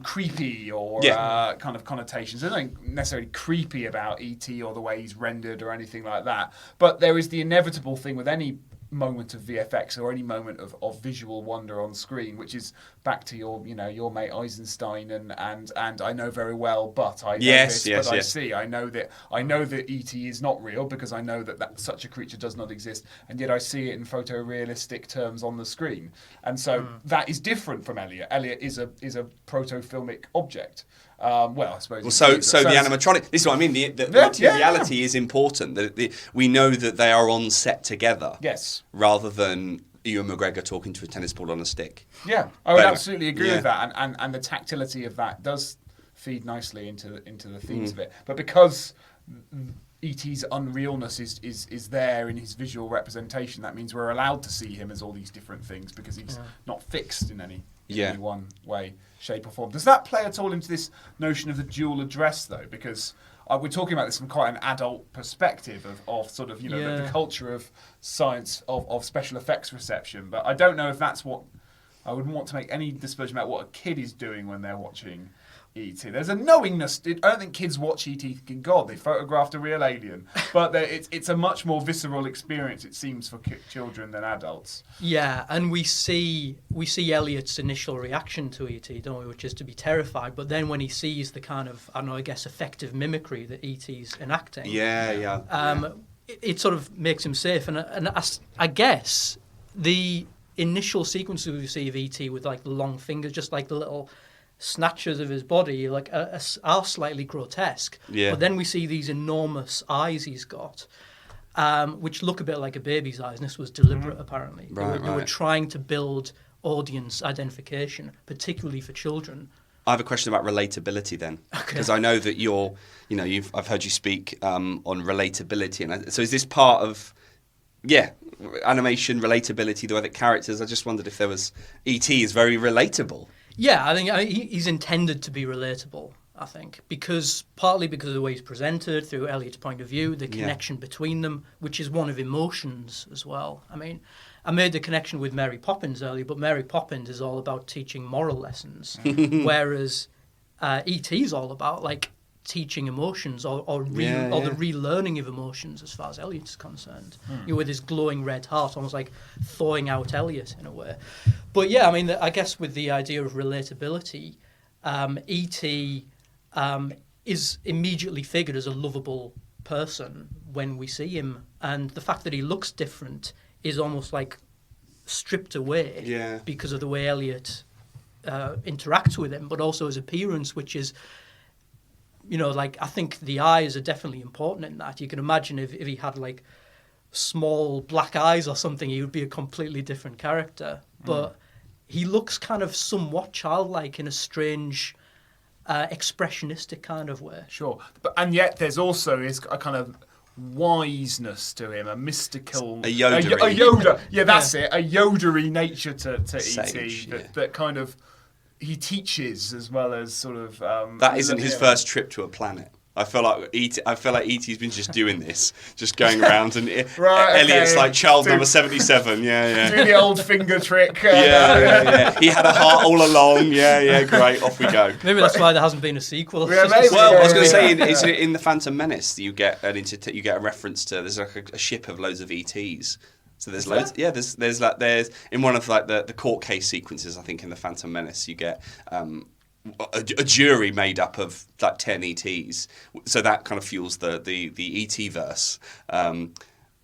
creepy or kind of connotations. There's nothing necessarily creepy about E.T. or the way he's rendered or anything like that. But there is the inevitable thing with any moment of VFX or any moment of visual wonder on screen, which is back to your mate Eisenstein and I know very well, but I know I see. I know that E.T. is not real because I know that such a creature does not exist, and yet I see it in photorealistic terms on the screen. And so that is different from Elliot. Elliot is a proto-filmic object. I suppose. So the animatronic. This is what I mean. The materiality is important. We know that they are on set together. Yes. Rather than Ewan McGregor talking to a tennis ball on a stick. Yeah, I would absolutely agree with that, and the tactility of that does feed nicely into the themes of it. But because E.T.'s unrealness is there in his visual representation, that means we're allowed to see him as all these different things because he's not fixed in any one way, shape or form. Does that play at all into this notion of the dual address, though? Because we're talking about this from quite an adult perspective of sort of, the culture of science, of special effects reception. But I don't know if that's what... I wouldn't want to make any dispersion about what a kid is doing when they're watching E.T. There's a knowingness. I don't think kids watch E.T. thinking, God, they photographed a real alien. But it's a much more visceral experience, it seems, for children than adults. Yeah, and we see Elliot's initial reaction to E.T., don't we, which is to be terrified. But then when he sees the kind of, effective mimicry that E.T.'s enacting, it sort of makes him safe. And I guess the initial sequences we see of E.T. with like the long fingers, just like the little snatches of his body, like are slightly grotesque. Yeah. But then we see these enormous eyes he's got, which look a bit like a baby's eyes, and this was deliberate, apparently. They were trying to build audience identification, particularly for children. I have a question about relatability then, because I know that I've heard you speak on relatability, and so is this part of animation relatability, the way that characters? I just wondered if there was E.T. is very relatable. Yeah, I think he's intended to be relatable, I think, partly because of the way he's presented, through Elliot's point of view, the connection between them, which is one of emotions as well. I mean, I made the connection with Mary Poppins earlier, but Mary Poppins is all about teaching moral lessons, whereas E.T. is all about, like, teaching emotions or the relearning of emotions as far as Elliot's concerned. With his glowing red heart, almost like thawing out Elliot in a way. But yeah, I mean, I guess with the idea of relatability, E.T. Is immediately figured as a lovable person when we see him, and the fact that he looks different is almost like stripped away because of the way Elliot interacts with him, but also his appearance, which is, I think the eyes are definitely important in that. You can imagine if he had like small black eyes or something, he would be a completely different character. But he looks kind of somewhat childlike in a strange, expressionistic kind of way. Sure, and yet there's also a kind of wiseness to him, a mystical, a Yoda. A Yoda. Yeah, that's it. A Yodery nature to Sage, E.T. that kind of he teaches as well as sort of. That isn't his first trip to a planet. I feel like E.T.'s been just doing this, just going around, and Elliot's like child number 77. Do the old finger trick. He had a heart all along. Great. Off we go. Maybe that's why there hasn't been a sequel. Well, I was going to say in the Phantom Menace, you get a reference to there's like a ship of loads of ETs. So there's loads. Yeah, there's in one of like the court case sequences. I think in the Phantom Menace, you get. A jury made up of like 10 ETs, so that kind of fuels the ET verse. The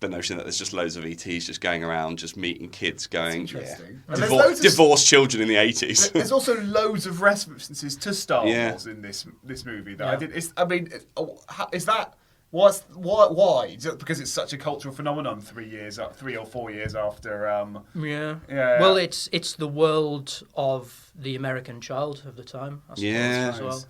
notion that there's just loads of ETs just going around, just meeting kids, going divorced children in the 80s. There's also loads of references to Star Wars in this movie that I did. Is that why? Is it because it's such a cultural phenomenon 3 or 4 years after? Well, it's the world of the American child of the time, I suppose, as well.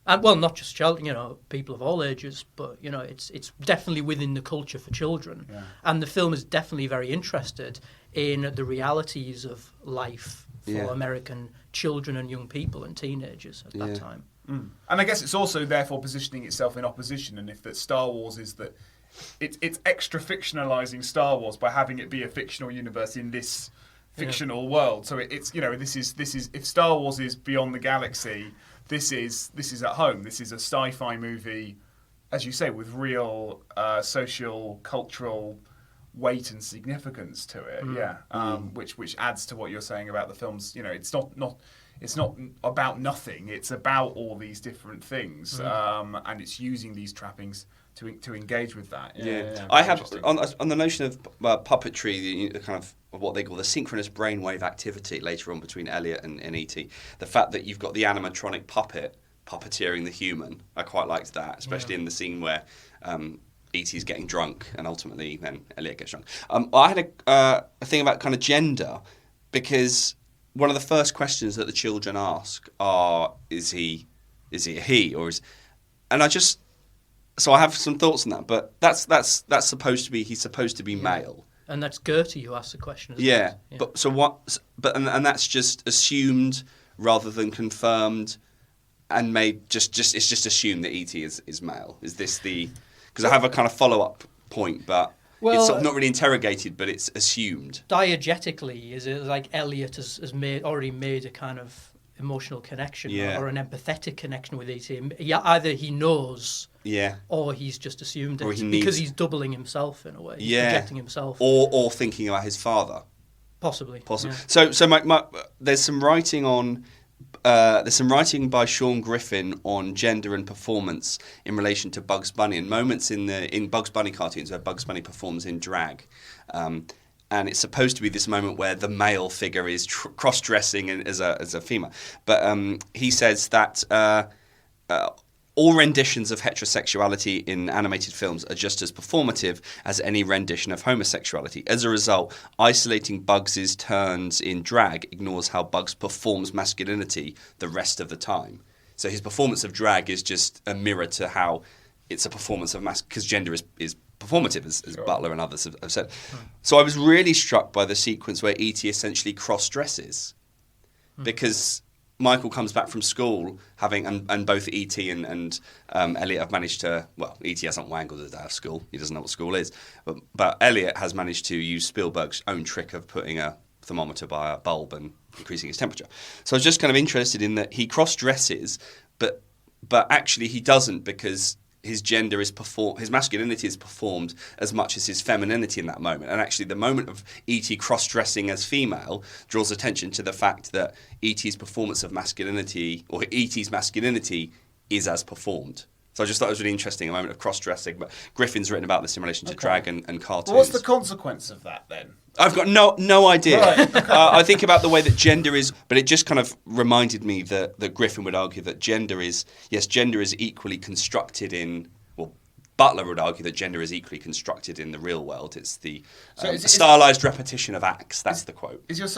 And, well, not just children, people of all ages, but it's definitely within the culture for children. Yeah. And the film is definitely very interested in the realities of life for American children and young people and teenagers at that time. Mm. And I guess it's also therefore positioning itself in opposition, and if that Star Wars is that it's extra fictionalizing Star Wars by having it be a fictional universe in this fictional world. So it's this is if Star Wars is beyond the galaxy, this is at home. This is a sci-fi movie, as you say, with real social, cultural weight and significance to it. Which adds to what you're saying about the films. It's not about nothing. It's about all these different things, and it's using these trappings to engage with that. I have on the notion of puppetry, the kind of what they call the synchronous brainwave activity later on between Elliot and E.T. The fact that you've got the animatronic puppet puppeteering the human, I quite liked that, especially in the scene where E.T.'s getting drunk and ultimately then Elliot gets drunk. I had a thing about kind of gender, because one of the first questions that the children ask are, is he a he, or is... And so I have some thoughts on that, but that's supposed to be, he's supposed to be male. And that's Gertie who asked the question. But so what? But and that's just assumed rather than confirmed, and made it's just assumed that E.T. is male. Is this the? Because I have a kind of follow-up point, but it's sort of not really interrogated, but it's assumed. Diegetically, is it like Elliot has already made a kind of emotional connection or an empathetic connection with E.T. Either he knows, or he's just assumed it because he's doubling himself in a way, he's projecting himself, or thinking about his father, possibly. Yeah. So there's some writing on. There's some writing by Sean Griffin on gender and performance in relation to Bugs Bunny, and moments in Bugs Bunny cartoons where Bugs Bunny performs in drag. And it's supposed to be this moment where the male figure is cross-dressing as a female. But he says that all renditions of heterosexuality in animated films are just as performative as any rendition of homosexuality. As a result, isolating Bugs' turns in drag ignores how Bugs performs masculinity the rest of the time. So his performance of drag is just a mirror to how it's a performance of because gender is performative, as Butler and others have said. So I was really struck by the sequence where E.T. essentially cross-dresses, because Michael comes back from school and both E.T. and Elliot have managed to, well, E.T. hasn't wangled it out of school, he doesn't know what school is, but Elliot has managed to use Spielberg's own trick of putting a thermometer by a bulb and increasing its temperature. So I was just kind of interested in that he cross-dresses, but actually he doesn't, because his gender is his masculinity is performed as much as his femininity in that moment. And actually the moment of E.T. cross-dressing as female draws attention to the fact that E.T.'s performance of masculinity, or E.T.'s masculinity, is as performed. So I just thought it was really interesting, a moment of cross-dressing. But Griffin's written about this in relation to drag and cartoons. Well, what's the consequence of that then? I've got no idea. Right. I think about the way that gender is, but it just kind of reminded me that Griffin would argue that gender is equally constructed in, well, Butler would argue that gender is equally constructed in the real world. It's the stylized repetition of acts. That's the quote. Is your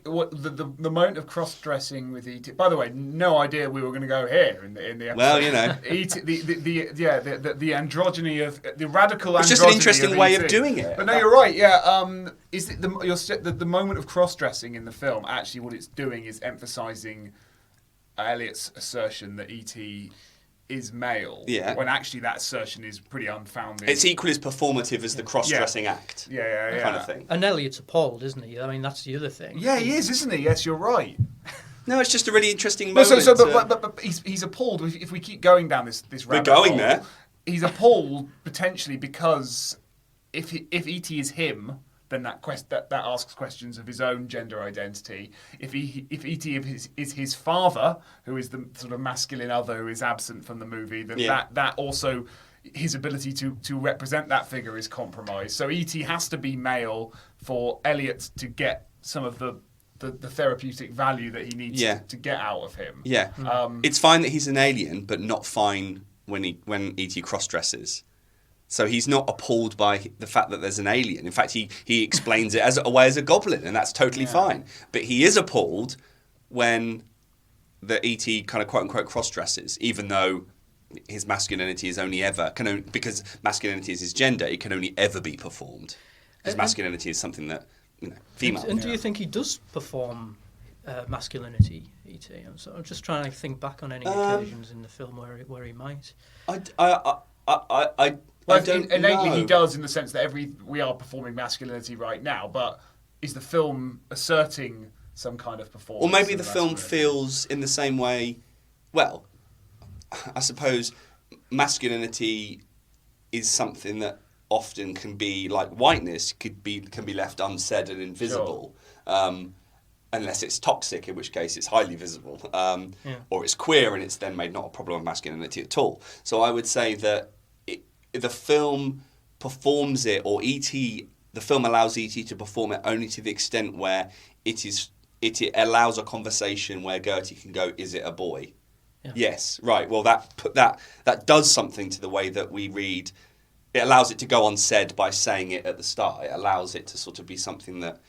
what the moment of cross-dressing with E.T.? By the way, no idea we were going to go here in the episode. Well, you know, E.T. the androgyny of the radical. It's just an interesting way of doing it. But no, you're right. Yeah. Is it the moment of cross-dressing in the film? Actually, what it's doing is emphasising Elliot's assertion that E.T. is male, when actually that assertion is pretty unfounded. It's equally as performative as the cross-dressing act. Yeah. Kind of thing. And Elliot's appalled, isn't he? I mean, that's the other thing. Yeah, he is, isn't he? Yes, you're right. No, it's just a really interesting moment. But he's appalled. If we keep going down this rabbit hole, we're going hole, there. He's appalled potentially because if E.T. is him, then that asks questions of his own gender identity. If E.T. is his father, who is the sort of masculine other who is absent from the movie, then that also, his ability to represent that figure is compromised. So E.T. has to be male for Elliot to get some of the therapeutic value that he needs to get out of him. Yeah, it's fine that he's an alien, but not fine when E.T. cross-dresses. So he's not appalled by the fact that there's an alien. In fact, he explains it as a goblin, and that's totally fine. But he is appalled when that E.T. kind of quote unquote cross dresses, even though his masculinity is because masculinity is his gender, it can only ever be performed. Because masculinity is something that female. And do you think he does perform masculinity, E.T.? I'm just trying to think back on any occasions in the film where he might. I don't innately know. he does, in the sense that we are performing masculinity right now, but is the film asserting some kind of performance? Or maybe the film feels in the same way. Well, I suppose masculinity is something that often can be like whiteness can be left unsaid and invisible, unless it's toxic, in which case it's highly visible, or it's queer and it's then made not a problem of masculinity at all. So I would say that the film performs it, or the film allows E.T. to perform it only to the extent where it allows a conversation where Gertie can go, "Is it a boy?" Yeah. Yes, right. Well, that does something to the way that we read. It allows it to go unsaid by saying it at the start. It allows it to sort of be something that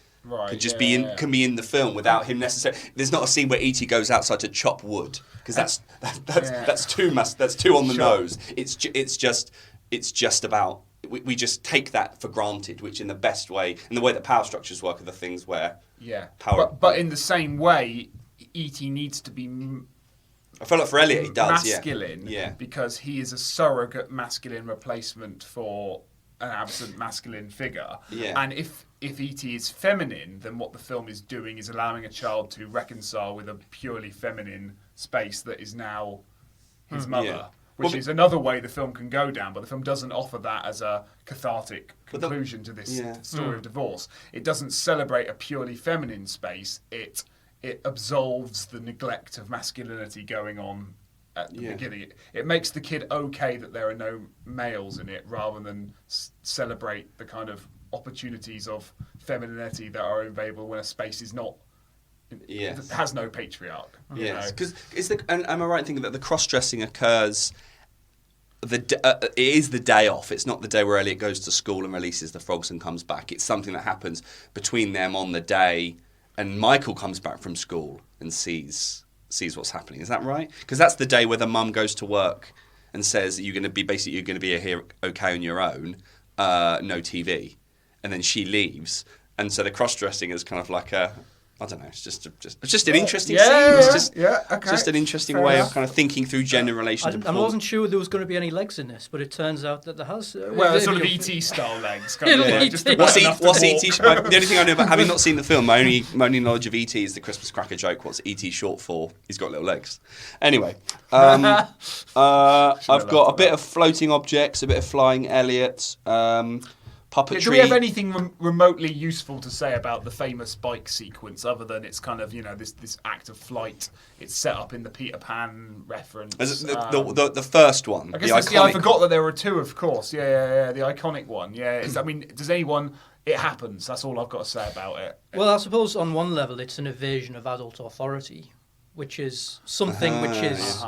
can just be in the film without him necessarily. There's not a scene where E.T. goes outside to chop wood, because that's too on the nose. It's just about. We just take that for granted, which in the best way, in the way that power structures work, are the things where power. But in the same way, E.T. needs to be. I feel like for Elliot, he does masculine, because he is a surrogate masculine replacement for an absent masculine figure. Yeah. And if E.T. is feminine, then what the film is doing is allowing a child to reconcile with a purely feminine space that is now his mother. Yeah. Which is another way the film can go down, but the film doesn't offer that as a cathartic conclusion to this story of divorce. It doesn't celebrate a purely feminine space. It absolves the neglect of masculinity going on at the beginning. It makes the kid okay that there are no males in it, rather than celebrate the kind of opportunities of femininity that are available when a space is not. It has no patriarch. Yes, because am I right in thinking that the cross-dressing occurs? It is the day off. It's not the day where Elliot goes to school and releases the frogs and comes back. It's something that happens between them on the day, and Michael comes back from school and sees what's happening. Is that right? Because that's the day where the mum goes to work and says you're going to be here okay on your own, no TV, and then she leaves, and so the cross-dressing is kind of like I don't know. It's just an interesting scene. It's just an interesting way of kind of thinking through gender relations. I wasn't sure there was going to be any legs in this, but it turns out that there has. Well, sort of E.T. style legs. What's E.T. The only thing I know about, having not seen the film, my only knowledge of E.T. is the Christmas cracker joke. What's E.T. short for? He's got little legs. Anyway, I've got a bit of floating objects, a bit of flying Elliot. Puppetry. Do we have anything remotely useful to say about the famous bike sequence, other than it's kind of this act of flight? It's set up in the Peter Pan reference. The first one. I forgot that there were two, of course. The iconic one. Does anyone? It happens. That's all I've got to say about it. Well, I suppose on one level it's an evasion of adult authority, which is something which is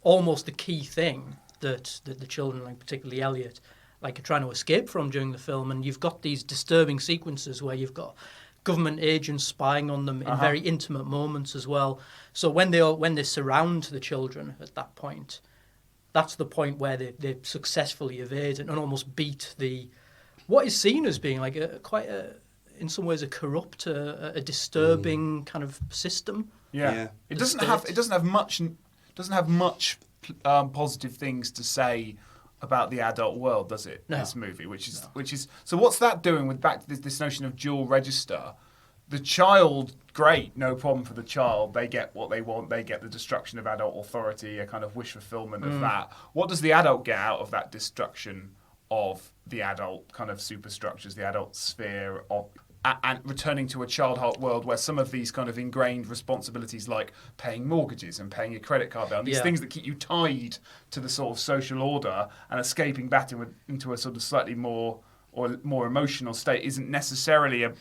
almost the key thing that the children, like particularly Elliot, are trying to escape from during the film. And you've got these disturbing sequences where you've got government agents spying on them in very intimate moments as well. So when they surround the children at that point, that's the point where they successfully evade and almost beat what is seen as being like in some ways a corrupt, a disturbing kind of system. Yeah. It doesn't have much positive things to say about the adult world, does it? No. This movie, which is so. What's that doing with back to this notion of dual register? The child, great, no problem for the child. They get what they want. They get the destruction of adult authority, a kind of wish fulfillment of that. What does the adult get out of that destruction of the adult kind of superstructures, the adult sphere of? And returning to a child-heart world where some of these kind of ingrained responsibilities, like paying mortgages and paying your credit card bill, and these things that keep you tied to the sort of social order, and escaping back into a sort of slightly more emotional state, isn't necessarily a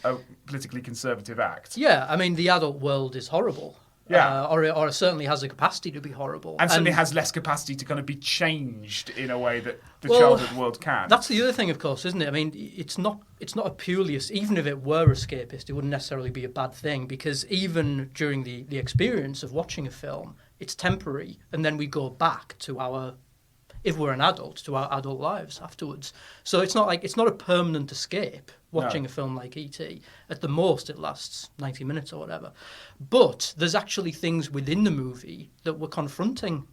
politically conservative act. Yeah, I mean, the adult world is horrible. Yeah. or it certainly has the capacity to be horrible. And certainly has less capacity to kind of be changed in a way that the Well, childhood world can. That's the other thing, of course, isn't it? I mean, it's not a purely, even if it were escapist, it wouldn't necessarily be a bad thing, because even during the experience of watching a film, it's temporary, and then we go back to our, if we're an adult, to our adult lives afterwards. So it's not a permanent escape watching a film like E.T. At the most, it lasts 90 minutes or whatever. But there's actually things within the movie that we're confronting.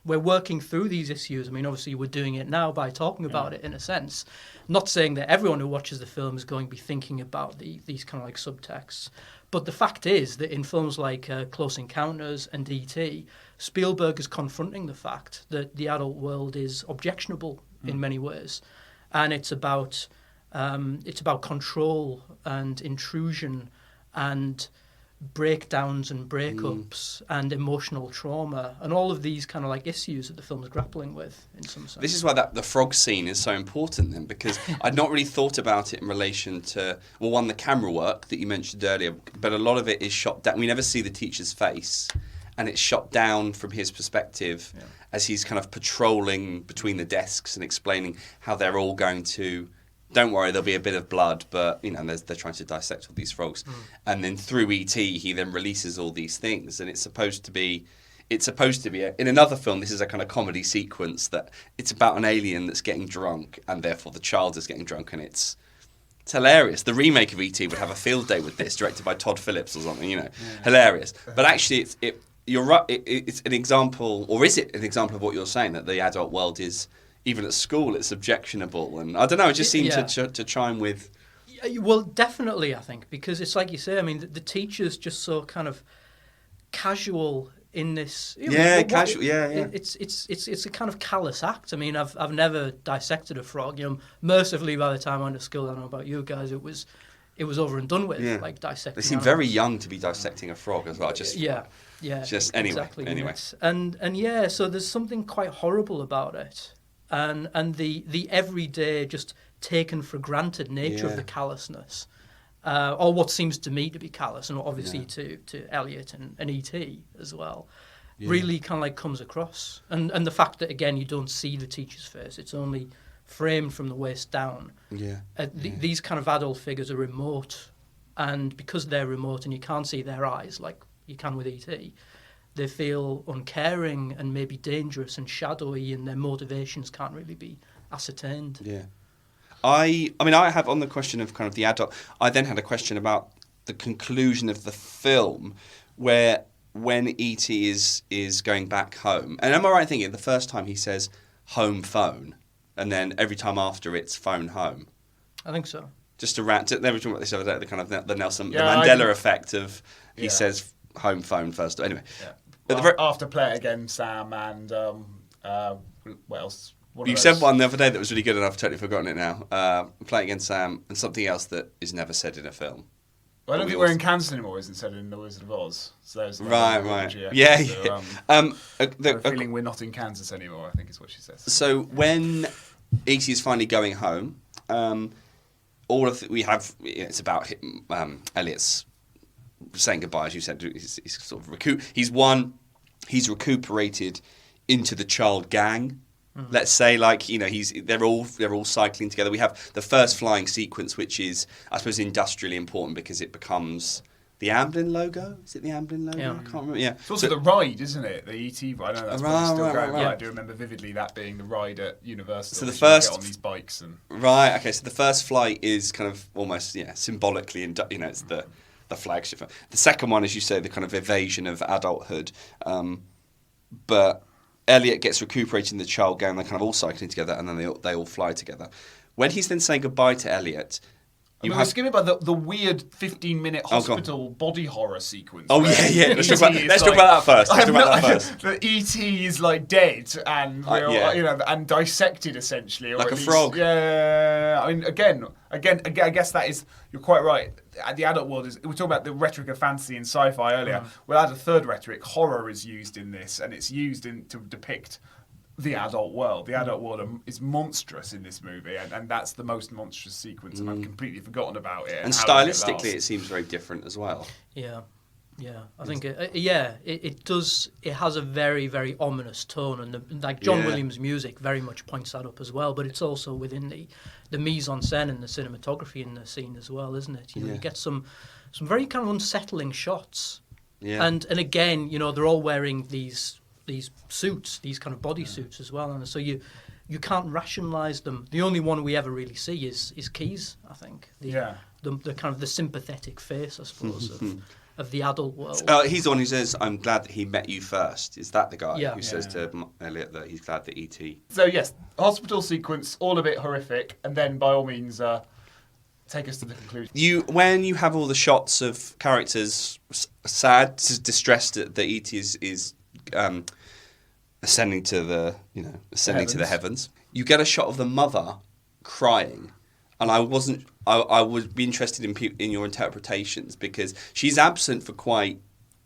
We're working through these issues. I mean, obviously, we're doing it now by talking about it, in a sense. Not saying that everyone who watches the film is going to be thinking about these kind of like subtexts. But the fact is that in films like Close Encounters and E.T., Spielberg is confronting the fact that the adult world is objectionable in many ways. And it's about control and intrusion and breakdowns and breakups and emotional trauma and all of these kind of like issues that the film is grappling with in some sense. This is why the frog scene is so important then, because I'd not really thought about it in relation to, well, one, the camera work that you mentioned earlier, but a lot of it is shot down. We never see the teacher's face, and it's shot down from his perspective as he's kind of patrolling between the desks and explaining how they're all going to, don't worry, there'll be a bit of blood, but they're trying to dissect all these frogs. And then through E.T., he then releases all these things, and it's supposed to be in another film, this is a kind of comedy sequence that it's about an alien that's getting drunk, and therefore the child is getting drunk, and it's hilarious. The remake of E.T. would have a field day with this, directed by Todd Phillips or something, hilarious. But actually, you're right. It's an example, or is it an example of what you're saying, that the adult world is, even at school, it's objectionable, and I don't know. It just seemed to chime with. Well, definitely, I think, because it's like you say. I mean, the teacher's just so kind of casual in this. Casual. It's a kind of callous act. I mean, I've never dissected a frog. Mercifully, by the time I went to school, I don't know about you guys, it was over and done with. Like dissecting. They seem very young to be dissecting a frog as well. Just anyway. Exactly. And so there's something quite horrible about it. And the everyday, just taken for granted nature of the callousness, or what seems to me to be callous, and obviously to Elliot and E.T. as well, really kind of like comes across. And the fact that, again, you don't see the teacher's face, it's only framed from the waist down. These kind of adult figures are remote, and because they're remote and you can't see their eyes like you can with E.T., they feel uncaring and maybe dangerous and shadowy, and their motivations can't really be ascertained. Yeah. I mean, I have, on the question of kind of the adult, I then had a question about the conclusion of the film, where when E.T. is going back home, and am I right in thinking the first time he says home phone, and then every time after it's phone home? I think so. Just they were talking about this other day, the kind of the Nelson, the Mandela effect of he says home phone first. Anyway. Yeah. After Play It Again, Sam, and what else? You said one the other day that was really good, and I've totally forgotten it now. Play It Again, Sam, and something else that is never said in a film. Well, I don't think we're in Kansas anymore, isn't said in The Wizard of Oz. So there's right. So, I have a feeling we're not in Kansas anymore, I think is what she says. So when E.T. is finally going home, all of we have, it's about Elliot's saying goodbye, as you said. He's sort of he's recuperated into the child gang. Let's say, like, they're all cycling together. We have the first flying sequence, which is, I suppose, industrially important because it becomes the Amblin logo. Is it the Amblin logo? Yeah. I can't remember. Yeah, it's also the ride, isn't it? The E.T. ride. I know that's probably still going. Right. I do remember vividly that being the ride at Universal. So the first get on these bikes and okay. So the first flight is kind of almost symbolically, it's the flagship. The second one, as you say, the kind of evasion of adulthood, but Elliot gets recuperated in the child gang. They're kind of all cycling together, and then they all fly together. When he's then saying goodbye to Elliot, we're skipping about the weird 15-minute hospital body horror sequence. Oh yeah. Let's talk about that first. The E.T. is like dead and and dissected essentially, or like at a least, frog. Yeah. I mean, again, I guess that is, you're quite right. The adult world is. We talked about the rhetoric of fantasy and sci-fi earlier. We'll add a third rhetoric. Horror is used in this, and it's used to depict the adult world. The adult world is monstrous in this movie, and that's the most monstrous sequence, and I've completely forgotten about it. And stylistically, it seems very different as well. Yeah. Yeah, I think it does. It has a very, very ominous tone, and like John Williams' music very much points that up as well. But it's also within the mise en scène and the cinematography in the scene as well, isn't it? You know, you get some very kind of unsettling shots. Yeah. And again, you know, they're all wearing these suits, these kind of body suits as well, and so you can't rationalise them. The only one we ever really see is Keys, I think. The kind of the sympathetic face, I suppose, of the adult world. He's the one who says, "I'm glad that he met you first." Is that the guy who says to Elliot that he's glad that E.T. So yes, hospital sequence, all a bit horrific, and then by all means, take us to the conclusion. When you have all the shots of characters sad, distressed that E.T. is ascending to the heavens, you get a shot of the mother crying. And I would be interested in your interpretations, because she's absent for quite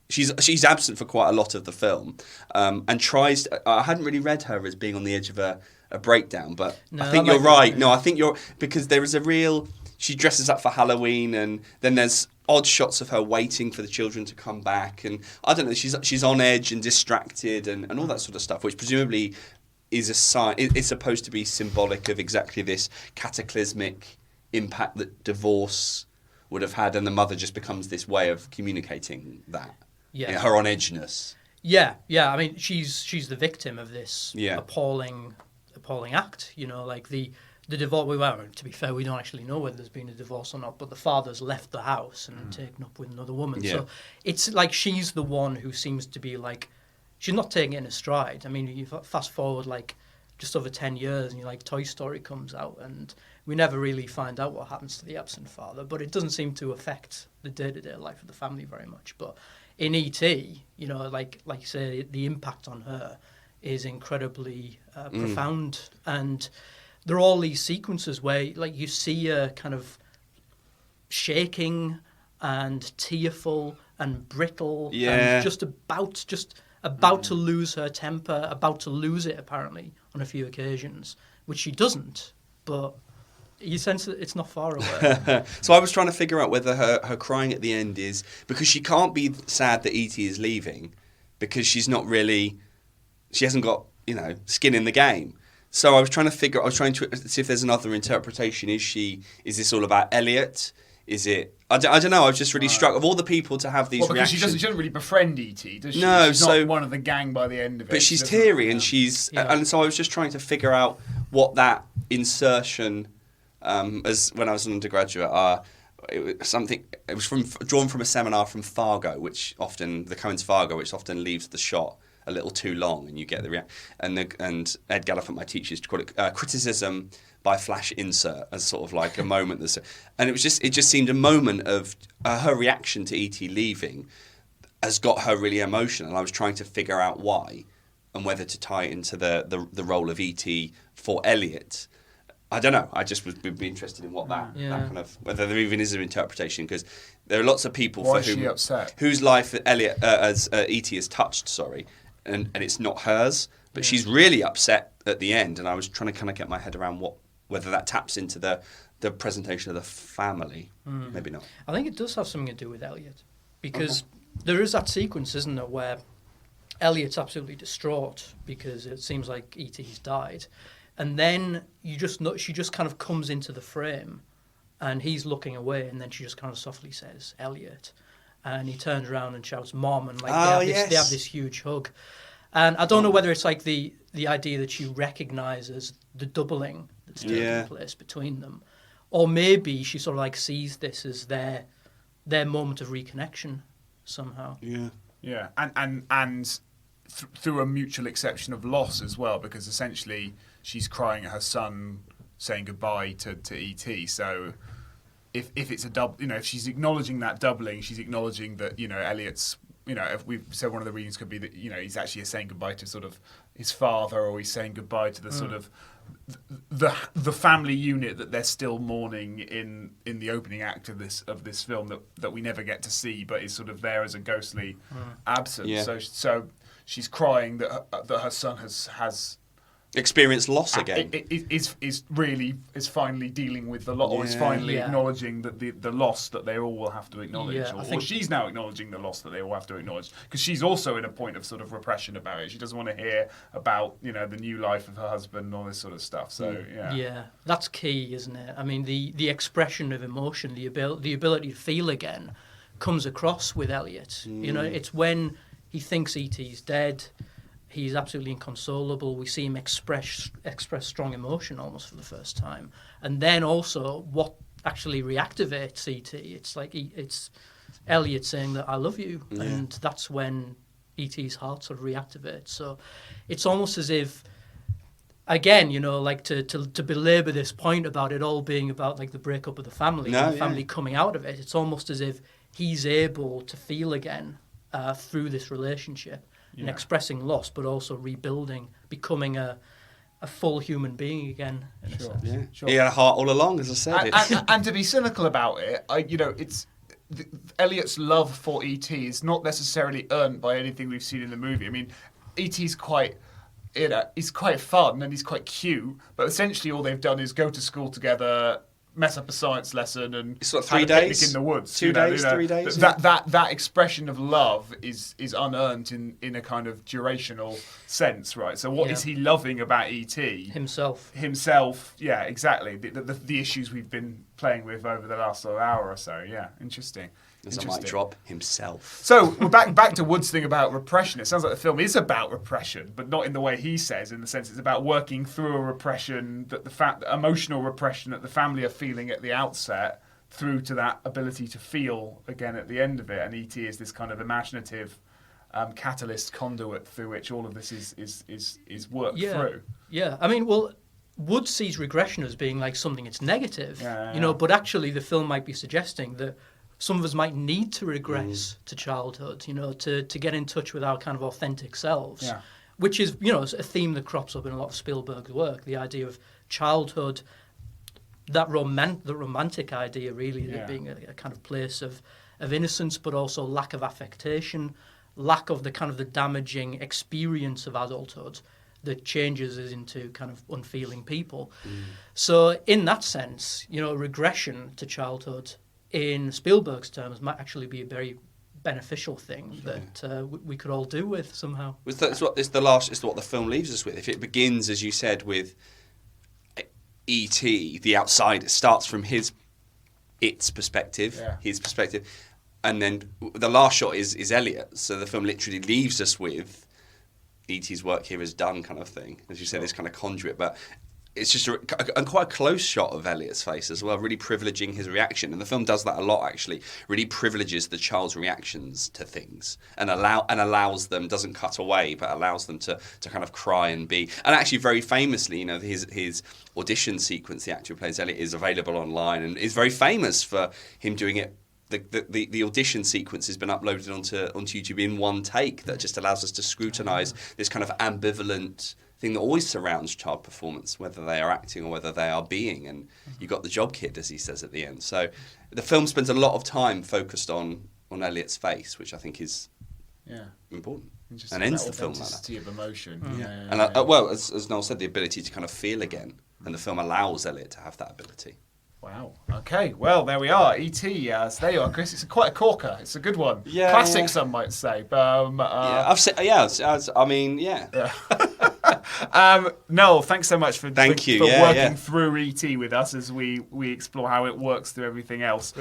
a lot of the film, and tries. I hadn't really read her as being on the edge of a breakdown, but I think you're right. No, I think because there is a real. She dresses up for Halloween, and then there's odd shots of her waiting for the children to come back, and I don't know. She's on edge and distracted, and all that sort of stuff, which presumably is a sign. It's supposed to be symbolic of exactly this cataclysmic impact that divorce would have had, and the mother just becomes this way of communicating that. Yeah, you know, her on edgeness. Yeah. I mean, she's the victim of this appalling act. You know, like the divorce. To be fair, we don't actually know whether there's been a divorce or not, but the father's left the house and taken up with another woman. Yeah. So it's like she's the one who seems to be like. She's not taking it in a stride. I mean, you fast forward like just over 10 years and Toy Story comes out, and we never really find out what happens to the absent father, but it doesn't seem to affect the day-to-day life of the family very much. But in E.T., you know, like you say, the impact on her is incredibly profound. And there are all these sequences where like you see her kind of shaking and tearful and brittle and just about to lose her temper, about to lose it, apparently, on a few occasions, which she doesn't, but you sense that it's not far away. So I was trying to figure out whether her crying at the end is because she can't be sad that E.T. is leaving, because she hasn't got, skin in the game. So I was trying to see if there's another interpretation. Is this all about Elliot? Is it? I don't know. I was just really struck of all the people to have these reactions. She doesn't really befriend E.T., does she? No, she's not one of the gang by the end of it. But she's teary, and and so I was just trying to figure out what that insertion, as when I was an undergraduate, it was drawn from a seminar from Fargo, the Coen's Fargo, which often leaves the shot a little too long, and you get the reaction. And Ed Gallifant, my teacher, used to call it criticism by flash insert, as sort of like a moment. And it just seemed a moment of her reaction to E.T. leaving has got her really emotional. And I was trying to figure out why, and whether to tie it into the role of E.T. for Elliot. I don't know. I just would be interested in what that kind of, whether there even is an interpretation, because there are lots of people whose life Elliot as E.T. is touched. And it's not hers, but she's really upset at the end. And I was trying to kind of get my head around whether that taps into the presentation of the family. Maybe not. I think it does have something to do with Elliot, because there is that sequence, isn't there, where Elliot's absolutely distraught because it seems like E.T.'s died. And then she just kind of comes into the frame, and he's looking away, and then she just kind of softly says, "Elliot." And he turns around and shouts, "Mom," and they have this huge hug. And I don't know whether it's like the idea that she recognises the doubling that's taking place between them, or maybe she sort of like sees this as their moment of reconnection somehow. Yeah, and through a mutual acceptance of loss as well, because essentially she's crying at her son saying goodbye to E.T. So if it's a double, if she's acknowledging that doubling, she's acknowledging that Elliot's, if we've said one of the readings could be that he's actually saying goodbye to sort of his father, or he's saying goodbye to the sort of the family unit that they're still mourning in the opening act of this film that we never get to see, but is sort of there as a ghostly absence. So she's crying that her son has experience loss again. Is finally dealing with the loss, or is finally Yeah. acknowledging that the loss that they all will have to acknowledge, Yeah, or she's now acknowledging the loss that they all have to acknowledge, because she's also in a point of sort of repression about it. She doesn't want to hear about the new life of her husband and all this sort of stuff. So Yeah, that's key, isn't it? I mean, the expression of emotion, the ability to feel again, comes across with Elliot. It's when he thinks E.T.'s dead, he's absolutely inconsolable. We see him express strong emotion almost for the first time, and then also what actually reactivates E.T. It's like it's Elliot saying that I love you, and that's when E.T.'s heart sort of reactivates. So it's almost as if, again, like to belabor this point about it all being about like the breakup of the family and the family coming out of it. It's almost as if he's able to feel again through this relationship and expressing loss, but also rebuilding, becoming a full human being again. In a sense. Sure. He had a heart all along, as I said. And to be cynical about it, it's Elliot's love for E.T. is not necessarily earned by anything we've seen in the movie. I mean, E.T.'s quite, he's quite fun and he's quite cute, but essentially all they've done is go to school together, mess up a science lesson, and it's like have 3 a picnic days in the woods. 3 days. That expression of love is unearned in a kind of durational sense, right? So what is he loving about E.T.? Himself, yeah, exactly. The issues we've been playing with over the last hour or so. Yeah, interesting. As I might drop, himself. So we're back to Wood's thing about repression. It sounds like the film is about repression, but not in the way he says, in the sense it's about working through a repression, that emotional repression that the family are feeling at the outset, through to that ability to feel again at the end of it. And E.T. is this kind of imaginative catalyst conduit through which all of this is worked through. Yeah, I mean, well, Wood sees regression as being like something that's negative, but actually the film might be suggesting that some of us might need to regress to childhood, to get in touch with our kind of authentic selves, which is, a theme that crops up in a lot of Spielberg's work, the idea of childhood, the romantic idea, really, of it being a kind of place of innocence, but also lack of affectation, lack of the kind of the damaging experience of adulthood that changes us into kind of unfeeling people. So in that sense, regression to childhood in Spielberg's terms might actually be a very beneficial thing that we could all do with somehow. It's what the film leaves us with. If it begins, as you said, with E.T., the outsider, starts from his perspective, and then the last shot is Elliot. So the film literally leaves us with E.T.'s work here is done, kind of thing. As you said, this kind of conduit, but it's just quite a close shot of Elliot's face as well, really privileging his reaction. And the film does that a lot, actually. Really privileges the child's reactions to things and allows them, doesn't cut away, but allows them to kind of cry and be. And actually, very famously, his audition sequence, the actor who plays Elliot, is available online and is very famous for him doing it. The audition sequence has been uploaded onto YouTube in one take that just allows us to scrutinise this kind of ambivalent thing that always surrounds child performance, whether they are acting or whether they are being. And you got the job kid, as he says at the end. So the film spends a lot of time focused on Elliot's face, which I think is important. And ends the film like that. Of emotion. As Noel said, the ability to kind of feel again. And the film allows Elliot to have that ability. Wow. Okay. Well, there we are. E.T. There you are, Chris. It's quite a corker. It's a good one. Yeah. Classic, some might say. I've said. Noel, thanks so much for working through E.T. with us as we explore how it works through everything else.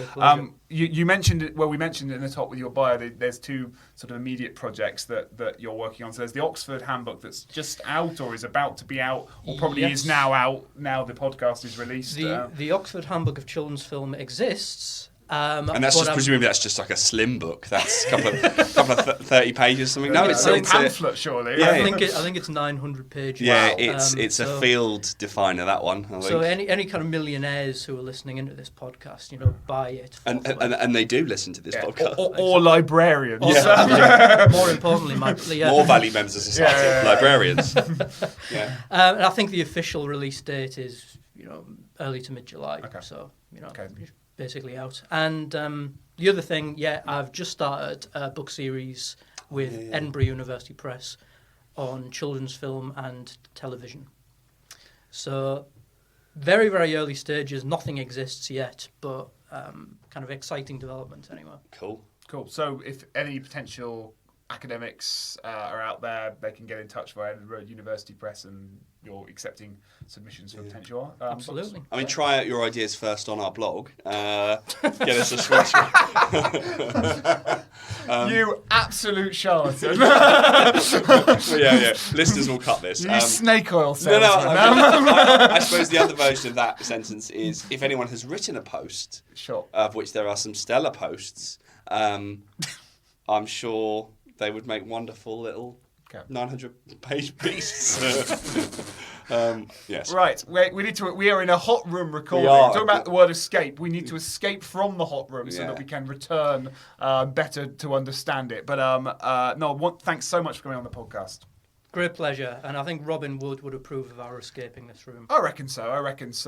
You mentioned it. Well, we mentioned it in the top with your bio. There's two sort of immediate projects that you're working on. So there's the Oxford Handbook that's just out or is about to be out, or probably is now out. Now the podcast is released. The Oxford Handbook of Children's Film exists. And that's just presumably that's just like a slim book. That's a couple of 30 pages or something. No, it's a pamphlet, surely. Yeah, I think it's 900 pages. Yeah, wow. It's a field definer, that one. I think. So any kind of millionaires who are listening into this podcast, buy it. And they do listen to this podcast. Or librarians. More importantly, more valued members of society, librarians. And I think the official release date is early to mid-July. Okay. So basically out. And the other thing, I've just started a book series with Edinburgh University Press on children's film and television. So very, very early stages, nothing exists yet, but kind of exciting development anyway. Cool. Cool. So if any potential academics are out there, they can get in touch via Edinburgh University Press, and you're accepting submissions for potential Absolutely. books. I mean, try out your ideas first on our blog. Get us a switch. You absolute charlatan. Yeah. Listeners will cut this. You snake oil No, salesman. I suppose the other version of that sentence is, if anyone has written a post, Sure. of which there are some stellar posts, I'm sure they would make wonderful little 900-page beasts. Yes. Right. We are in a hot room recording. We are. Talking about the word escape. We need to escape from the hot room so that we can return better to understand it. But Noel, thanks so much for coming on the podcast. Great pleasure, and I think Robin would approve of our escaping this room. I reckon so.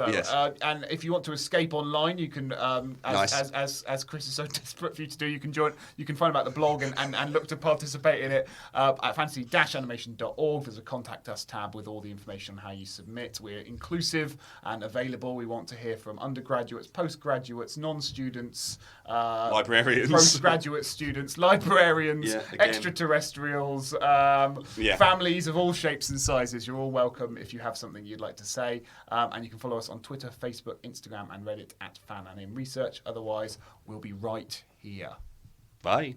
Yes. And if you want to escape online, you can, as Chris is so desperate for you to do, you can join. You can find about the blog and look to participate in it at fantasy-animation.org. There's a contact us tab with all the information on how you submit. We're inclusive and available. We want to hear from undergraduates, postgraduates, non-students, librarians, postgraduate students, librarians, extra-terrestrials, families of all shapes and sizes. You're all welcome if you have something you'd like to say. And you can follow us on Twitter, Facebook, Instagram, and Reddit at FanAnim Research. Otherwise, we'll be right here. Bye.